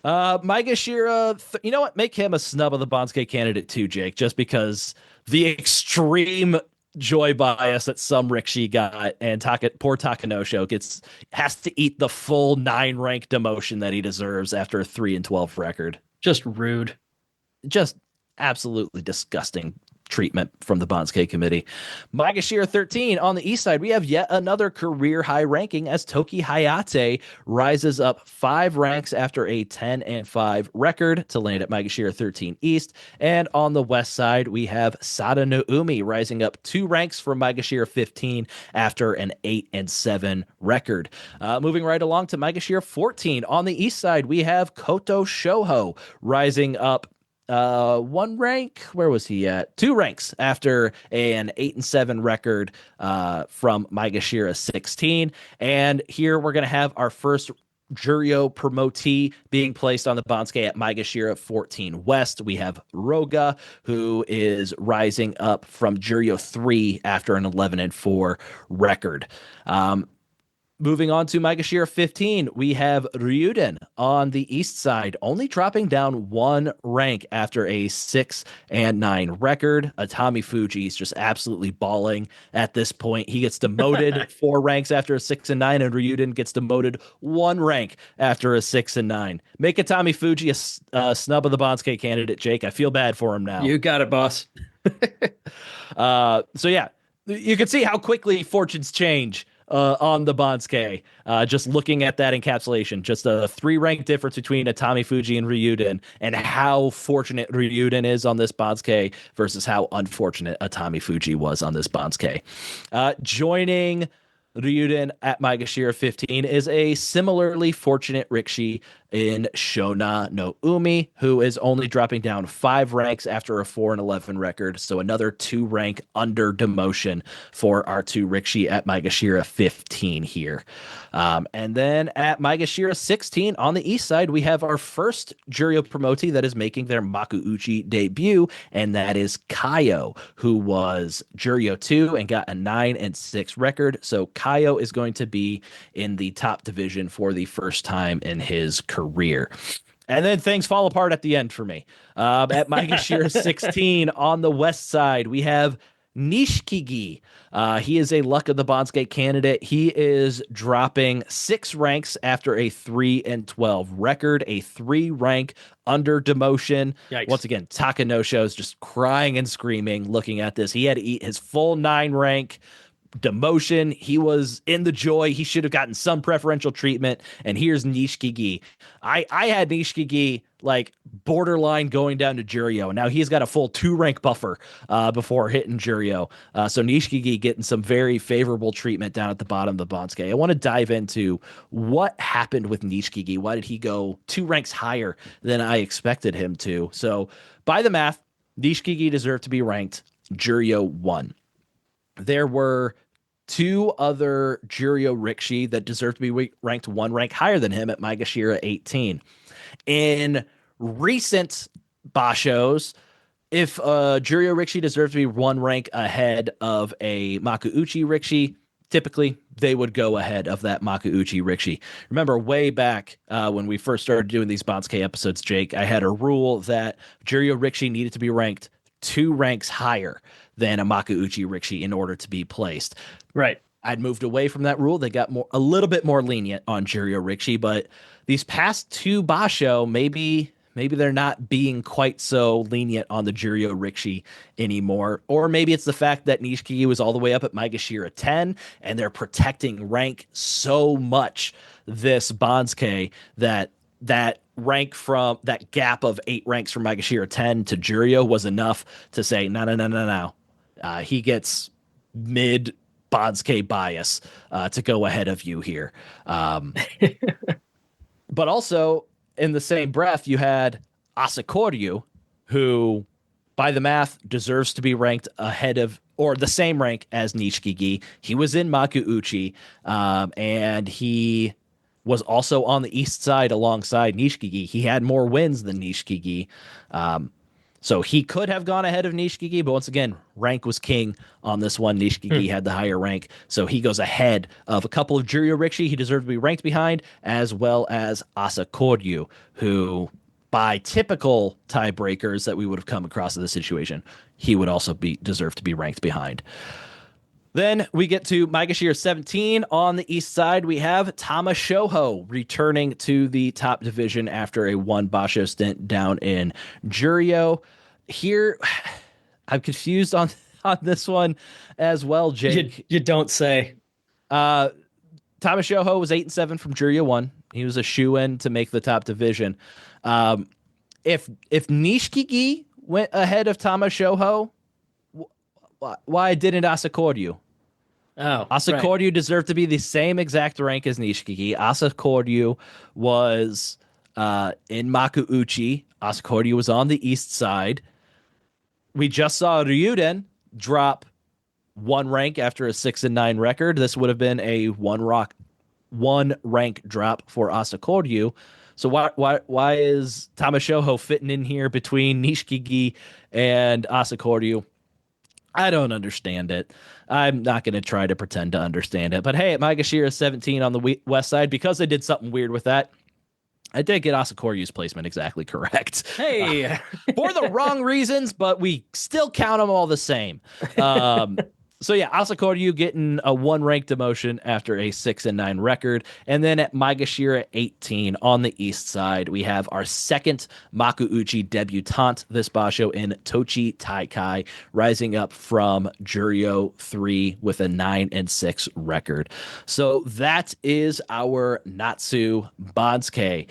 Maegashira, you know what? Make him a snub of the Banzuke candidate too, Jake, just because the extreme joy bias that some Rikishi got, and poor Takanosho has to eat the full 9 rank demotion that he deserves after a 3-12 record. Just rude. Just absolutely disgusting treatment from the Banzuke committee. Maegashira 13 on the east side, we have yet another career high ranking as Toki Hayate rises up 5 ranks after a 10-5 record to land at Maegashira 13 East. And on the west side, we have Sada no Umi rising up 2 ranks from Maegashira 15 after an 8-7 record. Moving right along to Maegashira 14 on the east side, we have Koto Shoho rising up 1 rank. Where was he at? 2 ranks after an 8-7 record from Maegashira 16. And here we're going to have our first Juryo promotee being placed on the Banzuke at Maegashira 14 West. We have Roga, who is rising up from Juryo 3 after an 11-4 record. Moving on to Maegashira 15, we have Ryuden on the east side, only dropping down 1 rank after a 6-9 record. Atami Fuji is just absolutely balling at this point. He gets demoted 4 ranks after a 6-9, and Ryuden gets demoted 1 rank after a 6-9. Make Atami Fuji a snub of the Banzuke candidate, Jake. I feel bad for him now. You got it, boss. So yeah, you can see how quickly fortunes change on the Banzuke. Just looking at that encapsulation, just a 3-rank difference between Atami Fuji and Ryuden, and how fortunate Ryuden is on this Banzuke versus how unfortunate Atami Fuji was on this Banzuke. Joining Ryuden at Maegashira 15 is a similarly fortunate Rikishi in Shona no Umi, who is only dropping down 5 ranks after a 4-11 record. So another 2 rank under demotion for our 2 Rikishi at Maegashira 15 here. And then at Maegashira 16 on the east side, we have our first Juryo promotee that is making their Makuuchi debut, and that is Kaio, who was Juryo 2 and got a 9-6 record. So Kaio is going to be in the top division for the first time in his career. And then things fall apart at the end for me. At Maegashira 16 on the west side, we have Nishikigi. He is a Luck of the Banzuke candidate. He is dropping 6 ranks after a 3-12 record, a 3-rank under demotion. Yikes. Once again, Takanosho is just crying and screaming looking at this. He had to eat his full 9-rank demotion. He was in the joy. He should have gotten some preferential treatment. And here's Nishikigi. I had Nishikigi like borderline going down to Juryo. And now he's got a full 2-rank buffer before hitting Juryo. So Nishikigi getting some very favorable treatment down at the bottom of the Banzuke. I want to dive into what happened with Nishikigi. Why did he go 2 ranks higher than I expected him to? So by the math, Nishikigi deserved to be ranked Juryo 1. There were 2 other Juryo Rikishi that deserved to be ranked 1 rank higher than him at Maegashira 18. In recent Bashos, if Juryo Rikishi deserved to be 1 rank ahead of a Makuuchi Rikishi, typically they would go ahead of that Makuuchi Rikishi. Remember way back when we first started doing these Banzuke episodes, Jake, I had a rule that Juryo Rikishi needed to be ranked 2 ranks higher than a Makuuchi Rikishi in order to be placed. Right. I'd moved away from that rule. They got a little bit more lenient on Juryo Rikishi, but these past 2 Basho, maybe they're not being quite so lenient on the Juryo Rikishi anymore. Or maybe it's the fact that Nishikigi was all the way up at Maegashira 10, and they're protecting rank so much this Banzuke that rank from that gap of 8 ranks from Maegashira 10 to Juryo was enough to say, no. He gets mid Banzuke bias to go ahead of you here. But also in the same breath, you had Asakoryu, who by the math deserves to be ranked ahead of or the same rank as Nishikigi. He was in Makuuchi, and he was also on the east side alongside Nishikigi. He had more wins than Nishikigi. So he could have gone ahead of Nishikigi, but once again, rank was king on this one. Nishikigi had the higher rank, so he goes ahead of a couple of Juryo Rikishi he deserved to be ranked behind, as well as Asakoryu, who, by typical tiebreakers that we would have come across in this situation, he would also deserve to be ranked behind. Then we get to Maegashira 17. On the east side, we have Tama Shoho returning to the top division after a 1 Basho stint down in Juryo. Here, I'm confused on this one as well, Jake. You don't say. Tama Shoho was 8-7 from Juryo 1. He was a shoo-in to make the top division. If Nishikigi went ahead of Tama Shoho, why didn't Asakoryu? Asakoryu deserved to be the same exact rank as Nishikigi. Asakoryu was in Makuuchi. Asakoryu was on the east side. We just saw Ryuden drop 1 rank after a 6-9 record. This would have been a 1 rank drop for Asakoryu. So why is Tama Shoho fitting in here between Nishikigi and Asakoryu? I don't understand it. I'm not going to try to pretend to understand it. But hey, at Maegashira 17 on the west side, because I did something weird with that, I did get Asakoryu's placement exactly correct. Hey! For the wrong reasons, but we still count them all the same. So yeah, Asakoryu getting a 1 rank demotion after a 6-9 record. And then at Maegashira 18 on the east side, we have our second Makuuchi debutante this Basho in Tochi Taikai, rising up from Juryo 3 with a 9-6 record. So that is our Natsu Banzuke.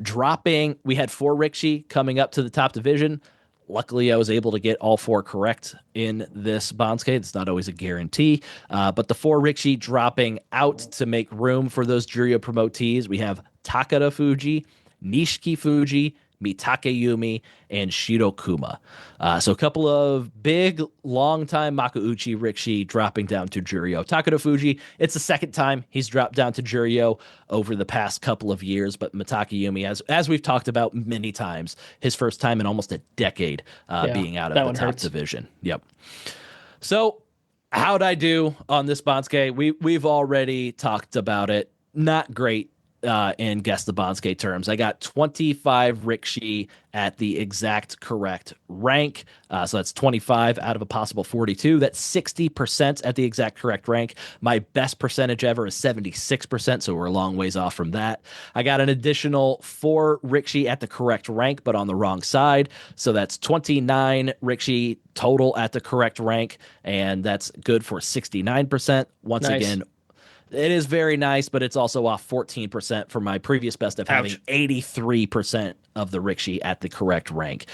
Dropping, we had 4 Rikishi coming up to the top division. Luckily, I was able to get all 4 correct in this Banzuke. It's not always a guarantee, but the 4 Rikishi dropping out to make room for those Juryo promotees. We have Takada Fuji, Nishiki Fuji, Mitakeyumi, and Shirokuma. So a couple of big, long-time Makuuchi Rikishi dropping down to Juryo. Takada Fuji, it's the second time he's dropped down to Juryo over the past couple of years, but Mitakeyumi, as we've talked about many times, his first time in almost a decade Yeah, being out of that the one top hurts. division. Yep. So how'd I do on this Banzuke? We've already talked about it. Not great in Guess the Banzuke terms. I got 25 Rikishi at the exact correct rank. So that's 25 out of a possible 42. That's 60% at the exact correct rank. My best percentage ever is 76%, so we're a long ways off from that. I got an additional 4 Rikishi at the correct rank, but on the wrong side. So that's 29 Rikishi total at the correct rank, and that's good for 69%. Once Nice. again, it is very nice, but it's also off 14% from my previous best of having Ouch. 83% of the Rikishi at the correct rank.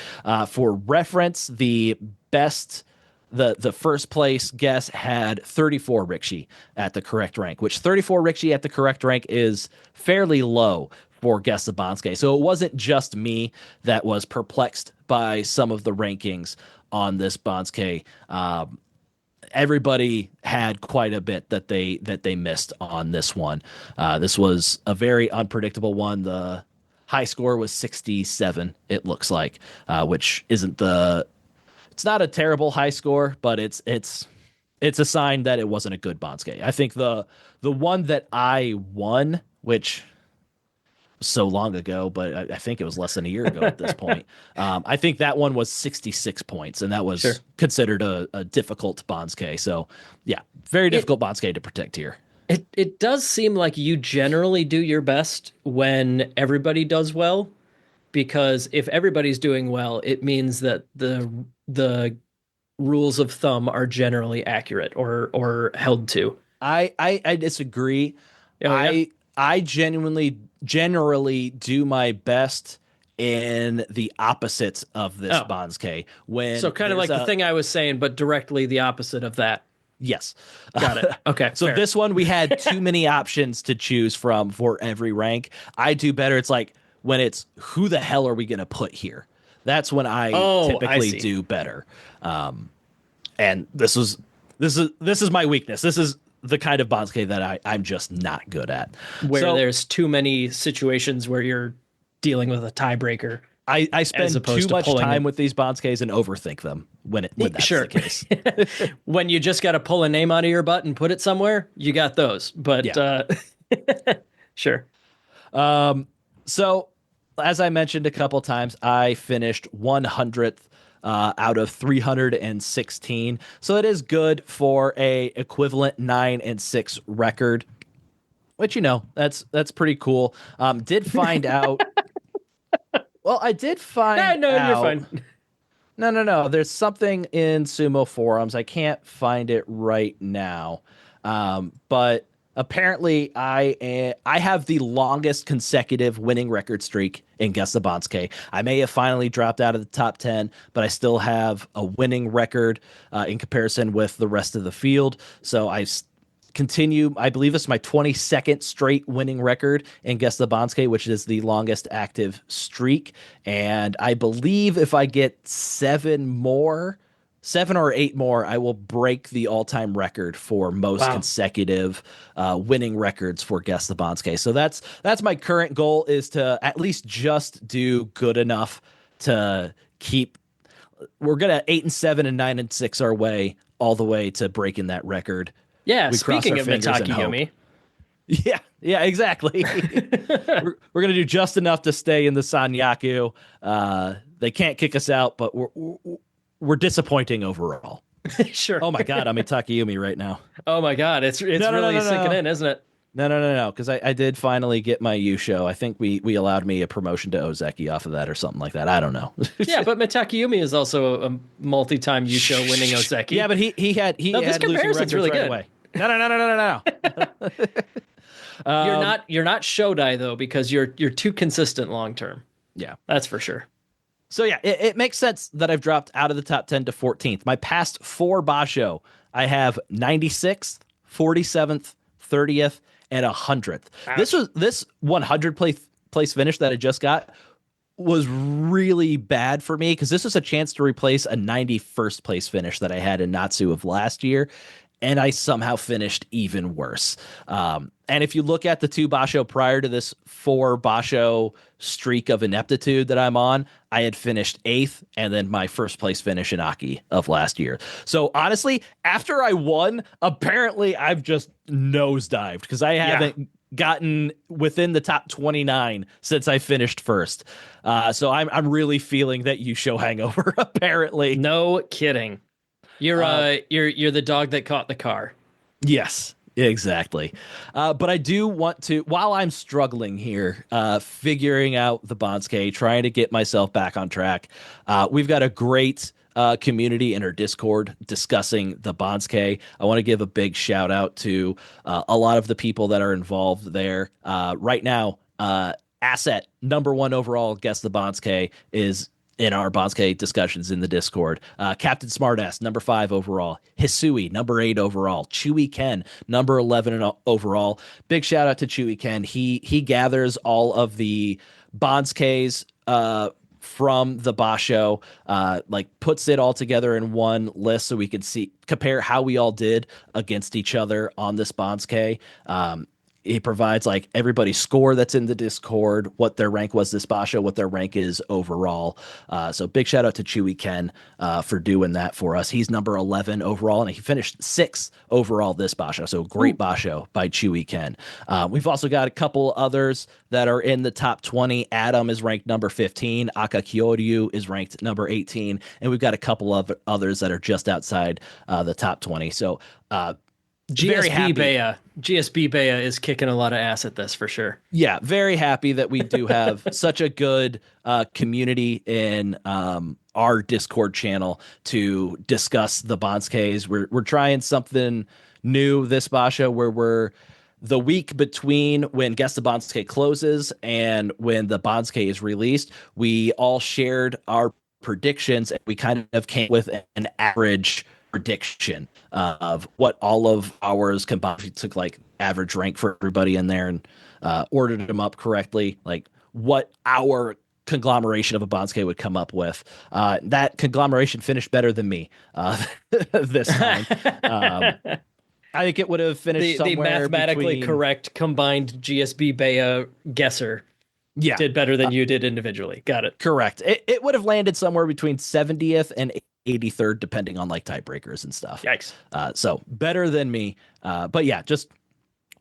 For reference, the best, the first place guess had 34 Rikishi at the correct rank, which 34 Rikishi at the correct rank is fairly low for Guess the Banzuke. So it wasn't just me that was perplexed by some of the rankings on this Banzuke. Everybody had quite a bit that they missed on this one. This was a very unpredictable one. The high score was 67. It looks like, which isn't the. It's not a terrible high score, but it's a sign that it wasn't a good Banzuke. I think the one that I won, which so long ago, but I think it was less than a year ago at this point. I think that one was 66 points, and that Sure. was considered a difficult Banzuke. So, yeah, very difficult Banzuke to protect here. It does seem like you generally do your best when everybody does well, because if everybody's doing well, it means that the rules of thumb are generally accurate or held to. I disagree. Oh yeah. I genuinely generally do my best in the opposite of this Oh, Banzuke when so kind of there's like the a thing I was saying, but directly the opposite of that. yes. Got it. Okay, So fair. this one we had too many options to choose from for every rank. I do better. It's like when it's who the hell are we going to put here? That's when I Oh, I typically see. do better. And this is my weakness. This is the kind of Banzuke that I'm just not good at. Where So there's too many situations where you're dealing with a tiebreaker I as spend too opposed to much pulling time it. with these Banzukes and overthink them when that's Sure. the case. When you just got to pull a name out of your butt and put it somewhere, you got those. But Yeah. sure. So, as I mentioned a couple times, I finished 100th out of 316. So it is good for a equivalent 9-6 record, which that's pretty cool. Did find out. Well, I did Ah, find no, you're out. fine. No. There's something in Sumo forums. I can't find it right now, but apparently I have the longest consecutive winning record streak in Guess the Banzuke. I may have finally dropped out of the top 10, but I still have a winning record in comparison with the rest of the field. So continue. I believe it's my 22nd straight winning record in Guess the Banzuke, which is the longest active streak. And I believe if I get 7 or 8 more, I will break the all-time record for most Wow. consecutive winning records for Guess the Banzuke. So that's my current goal, is to at least just do good enough to keep. We're gonna 8-7 and 9-6 our way all the way to breaking that record. Yeah, We cross our speaking of fingers and hope. Mitakeyumi, Yeah, exactly. we're gonna do just enough to stay in the Sanyaku. They can't kick us out, but we're disappointing overall. sure. Oh my god, I'm in Takayumi right now. Oh my God, it's No, really sinking in, isn't it? No, because I did finally get my Yusho. I think we allowed me a promotion to Ozeki off of that or something like that. I don't know. Yeah, but Mitakeyumi is also a multi-time Yusho winning Ozeki. Yeah, but he had No, this had losing comparison's records really right good. away. No. You're not Shodai though, because you're too consistent long term. Yeah. That's for sure. So yeah, it makes sense that I've dropped out of the top 10 to 14th. My past four Basho, I have 96th, 47th, 30th, and 100th. Ouch. This 100 place finish that I just got was really bad for me because this was a chance to replace a 91st place finish that I had in Natsu of last year. And I somehow finished even worse. And if you look at the two Basho prior to this four Basho streak of ineptitude that I'm on, I had finished eighth and then my first place finish in Aki of last year. So honestly, after I won, apparently I've just nosedived because I Yeah. haven't gotten within the top 29 since I finished first. So I'm really feeling that you show hangover apparently. No kidding. You're the dog that caught the car. Yes, exactly. But I do want to, while I'm struggling here, figuring out the Banzuke, trying to get myself back on track, we've got a great community in our Discord discussing the Banzuke. I want to give a big shout out to a lot of the people that are involved there. Right now, Asset, number one overall, guess the Banzuke, is in our Banzuke discussions in the Discord. Captain Smartass, number 5 overall. Hisui, number 8 overall. Chewy Ken, number 11 overall. Big shout out to Chewy Ken. He gathers all of the Banzukes from the Basho, like puts it all together in one list so we can compare how we all did against each other on this Banzuke. He provides like everybody's score that's in the Discord, what their rank was this Basho, what their rank is overall. So big shout out to Chewy Ken for doing that for us. He's number 11 overall, and he finished 6th overall this Basho. So great Basho by Chewy Ken. We've also got a couple others that are in the top 20. Adam is ranked number 15. Aka Kyoryu is ranked number 18. And we've got a couple of others that are just outside the top 20. So very happy. GSB Baya is kicking a lot of ass at this for sure. Yeah, very happy that we do have such a good community in our Discord channel to discuss the Banzukes. We're trying something new this Basha where we're the week between when Guess the Banzuke closes and when the Banzuke is released, we all shared our predictions and we kind of came with an average prediction of what all of ours combined. We took like average rank for everybody in there and ordered them up correctly, like what our conglomeration of a Banzuke would come up with. That conglomeration finished better than me this time. I think it would have finished the somewhere mathematically between... correct combined GSB Baya guesser did better than you did individually. Got it. Correct. It would have landed somewhere between 70th and 83rd, depending on like tiebreakers and stuff. Yikes. So better than me. But yeah, just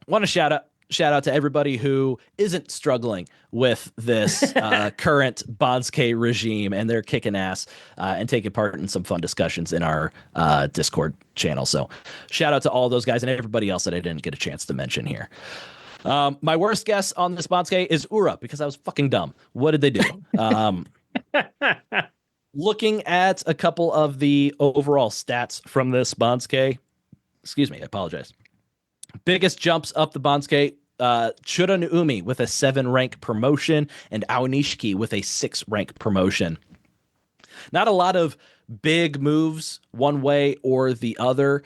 want to shout out to everybody who isn't struggling with this current Banzuke regime, and they're kicking ass and taking part in some fun discussions in our Discord channel. So shout out to all those guys and everybody else that I didn't get a chance to mention here. My worst guess on this Banzuke is Ura, because I was fucking dumb. What did they do? Looking at a couple of the overall stats from this Banzuke, excuse me, I apologize. Biggest jumps up the Banzuke, Chura no Umi with a 7 rank promotion and Aonishiki with a 6 rank promotion. Not a lot of big moves one way or the other,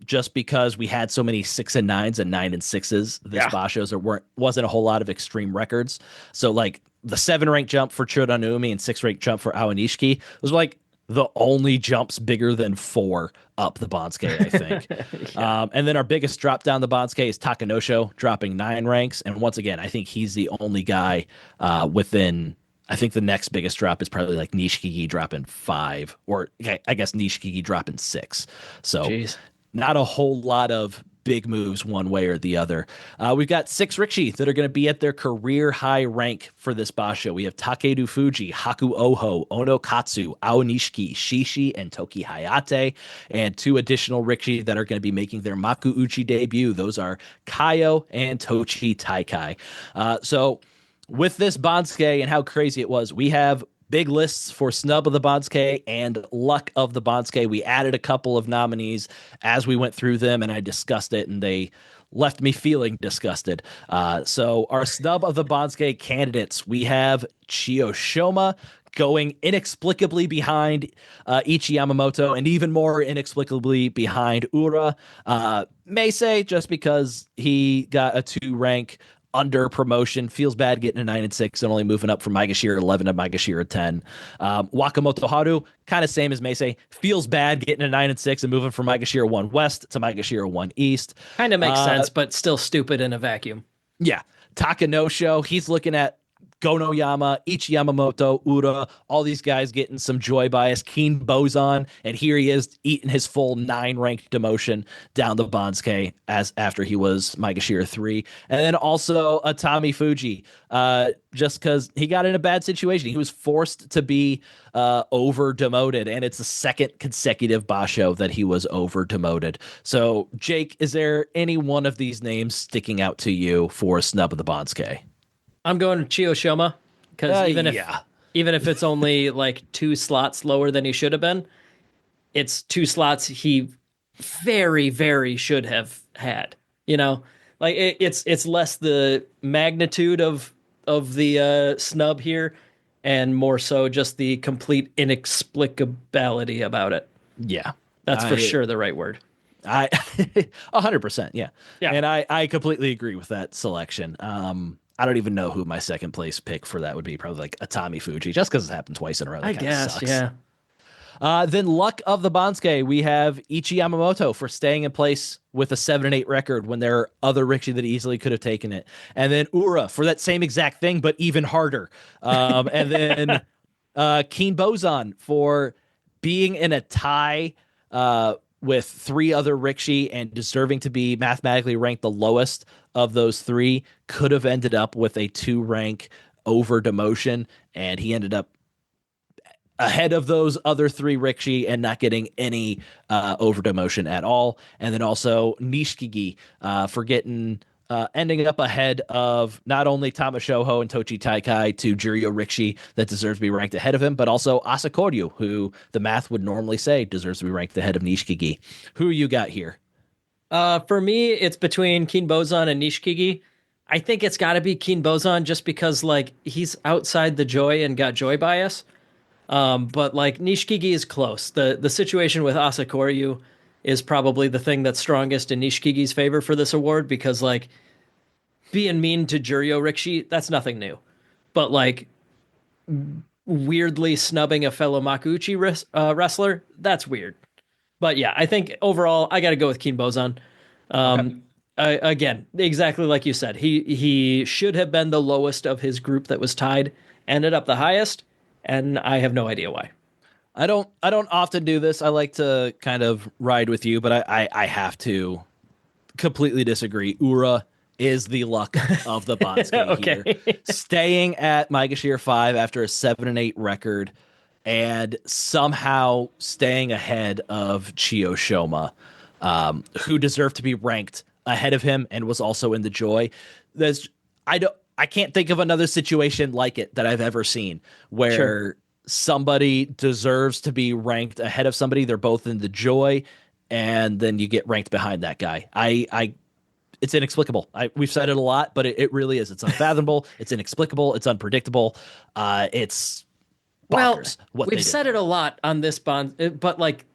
just because we had so many 6 and 9s and 9 and 6s this Bashos, there wasn't a whole lot of extreme records. So like the 7 rank jump for Chura no Umi and 6 rank jump for Aonishiki was like the only jumps bigger than 4 up the Banzuke, I think. And then our biggest drop down the Banzuke is Takanosho, dropping 9 ranks. And once again, I think he's the only guy within... I think the next biggest drop is probably like Nishikigi dropping 5, or I guess Nishikigi dropping 6. So not a whole lot of big moves one way or the other. We've got 6 Rikshi that are going to be at their career high rank for this Basho. We have Takeru Fuji, Haku Oho, Ono Katsu, Aonishiki, Shishi, and Toki Hayate, and 2 additional Rikshi that are going to be making their Maku Uchi debut. Those are Kaio and Tochi Taikai. So with this Banzuke and how crazy it was, we have big lists for snub of the Banzuke and luck of the Banzuke. We added a couple of nominees as we went through them, and I discussed it, and they left me feeling disgusted. So our snub of the Banzuke candidates, we have Chiyoshoma, going inexplicably behind Ichi Yamamoto and even more inexplicably behind Ura. Meisei, just because he got a 2 rank under promotion, feels bad getting a 9 and 6 and only moving up from Maegashira 11 to Maegashira 10. Wakamoto Haru, kind of same as Meisei, feels bad getting a 9 and 6 and moving from Maegashira 1 West to Maegashira 1 East. Kind of makes sense, but still stupid in a vacuum. Yeah. Takanosho, he's looking at Gonoyama, Ichi Yamamoto, Ura, all these guys getting some joy bias. Keen Bozan, and here he is eating his full 9 ranked demotion down the Banzuke as after he was Maegashira 3. And then also Atami Fuji, just because he got in a bad situation. He was forced to be over demoted, and it's the second consecutive basho that he was over demoted. So, Jake, is there any one of these names sticking out to you for a snub of the Banzuke? I'm going to Chiyoshima because even if it's only like 2 slots lower than he should have been, it's 2 slots he very, very should have had. You know, like it's less the magnitude of the snub here, and more so just the complete inexplicability about it. Yeah, That's for sure the right word. I 100%, yeah. Yeah. And I completely agree with that selection. I don't even know who my second place pick for that would be. Probably like Atami Fuji, just because it happened twice in a row. I guess, sucks. yeah. Then luck of the Banzuke, we have Ichi Yamamoto for staying in place with a 7 and 8 record when there are other Rikshi that easily could have taken it. And then Ura for that same exact thing, but even harder. And then Keen Bozan for being in a tie with 3 other Rikshi and deserving to be mathematically ranked the lowest of those 3, could have ended up with a 2 rank over demotion, and he ended up ahead of those other 3 Rikshi and not getting any over demotion at all. And then also Nishikigi for getting ending up ahead of not only Tamashoho and Tochi Taikai to Juryo Rikshi that deserves to be ranked ahead of him, but also Asakoryu, who the math would normally say deserves to be ranked ahead of Nishikigi. Who you got here? For me, it's between Keen Bozan and Nishikigi. I think it's got to be Keen Bozan just because like he's outside the joy and got joy bias. But like Nishikigi is close. The situation with Asakoryu is probably the thing that's strongest in Nishikigi's favor for this award because like being mean to Juryo Rikshi, that's nothing new. But like weirdly snubbing a fellow Makuuchi wrestler, that's weird. But yeah, I think overall I got to go with Keen Bozan. Again, exactly like you said, he should have been the lowest of his group that was tied, ended up the highest, and I have no idea why. I don't often do this. I like to kind of ride with you, but I have to completely disagree. Ura is the luck of the Banzuke Okay. here. Staying at Maegashira 5 after a 7 and 8 record and somehow staying ahead of Chiyoshima, who deserved to be ranked ahead of him and was also in the joy. I can't think of another situation like it that I've ever seen where somebody deserves to be ranked ahead of somebody. They're both in the joy, and then you get ranked behind that guy. It's inexplicable. We've said it a lot, but it really is. It's unfathomable. It's inexplicable. It's unpredictable. It's bonkers. We've said it a lot on this bond, but like,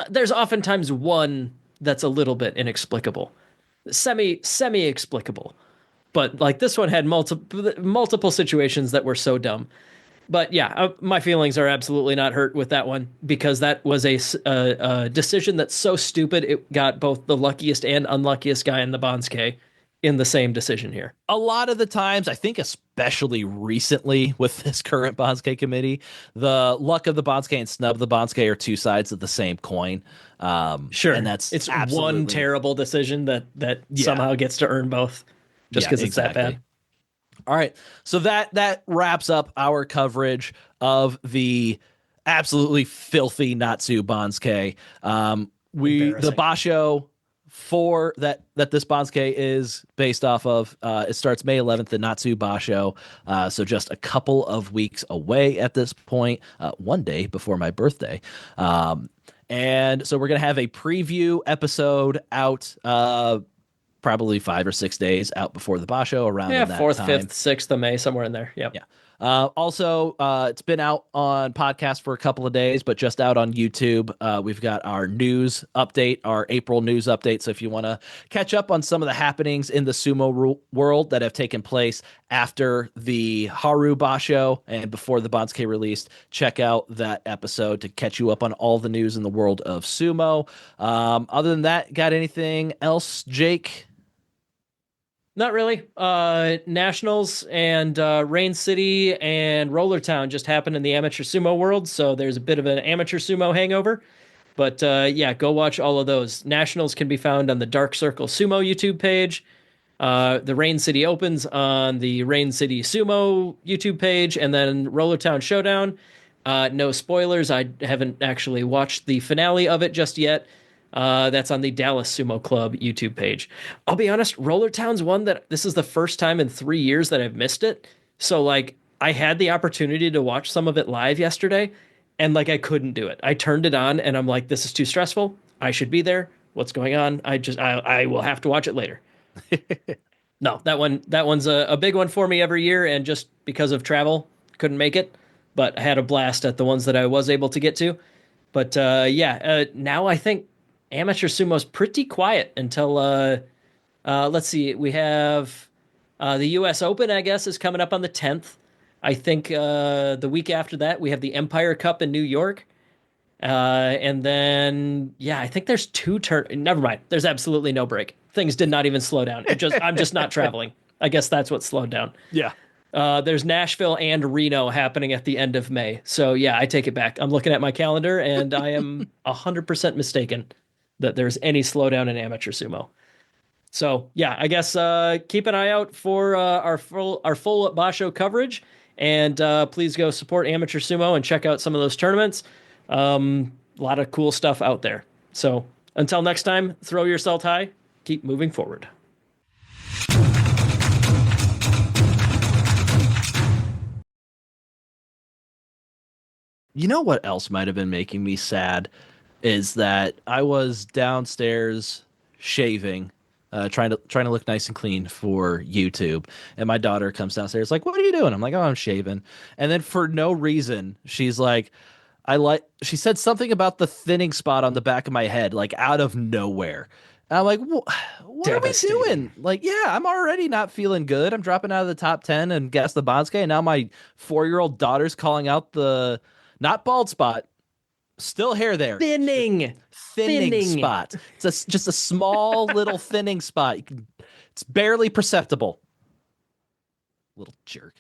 there's oftentimes one that's a little bit inexplicable, semi explicable. But like this one had multiple situations that were so dumb. But yeah, my feelings are absolutely not hurt with that one because that was a decision that's so stupid it got both the luckiest and unluckiest guy in the Banzuke in the same decision here. A lot of the times, I think especially recently with this current Banzuke committee, the luck of the Banzuke and snub of the Banzuke are 2 sides of the same coin. Sure. And that's it's one terrible decision that somehow gets to earn both just because it's that bad. All right. So that wraps up our coverage of the absolutely filthy Natsu Banzuke. The basho for that this Banzuke is based off of, it starts May 11th, the Natsu basho. So just a couple of weeks away at this point, one day before my birthday. And so we're going to have a preview episode out, probably 5 or 6 days out before the basho around that 4th, time. 5th, 6th of May, somewhere in there. Yep. Yeah. Also, it's been out on podcast for a couple of days, but just out on YouTube. We've got our news update, our April news update. So if you want to catch up on some of the happenings in the world that have taken place after the Haru Basho and before the Banzuke released, check out that episode to catch you up on all the news in the world of sumo. Other than that, got anything else, Jake? Not really. Nationals and Rain City and Roller Town just happened in the amateur sumo world, so there's a bit of an amateur sumo hangover. But yeah, go watch all of those. Nationals can be found on the Dark Circle Sumo YouTube page. The Rain City Opens on the Rain City Sumo YouTube page, and then Roller Town Showdown. No spoilers. I haven't actually watched the finale of it just yet. That's on the Dallas Sumo Club YouTube page. I'll be honest, Roller Town's one that this is the first time in 3 years that I've missed it. So like I had the opportunity to watch some of it live yesterday, and like I couldn't do it. I turned it on and I'm like, this is too stressful. I should be there. What's going on? I will have to watch it later. No, that one's a big one for me every year, and just because of travel, couldn't make it. But I had a blast at the ones that I was able to get to. But yeah, now I think amateur sumo's pretty quiet until let's see, we have the U.S. Open, I guess, is coming up on the 10th. I think the week after that we have the Empire Cup in New York. And then, yeah, I think there's Never mind. There's absolutely no break. Things did not even slow down. I'm just not traveling. I guess that's what slowed down. Yeah. There's Nashville and Reno happening at the end of May. So yeah, I take it back. I'm looking at my calendar and I am 100% mistaken that there's any slowdown in amateur sumo. So yeah, I guess keep an eye out for our full Basho coverage, and please go support amateur sumo and check out some of those tournaments. A lot of cool stuff out there. So until next time, throw your salt high, keep moving forward. You know what else might have been making me sad is that I was downstairs shaving, trying to look nice and clean for YouTube, and my daughter comes downstairs like, "What are you doing?" I'm like, "Oh, I'm shaving," and then for no reason, she's like, She said something about the thinning spot on the back of my head, like out of nowhere. And I'm like, what are we doing? Like, yeah, I'm already not feeling good. I'm dropping out of the top 10 and guess the Banzuke. And now my 4-year-old daughter's calling out the not bald spot, still hair there. Thinning spot. Just a small little thinning spot. It's barely perceptible. Little jerk.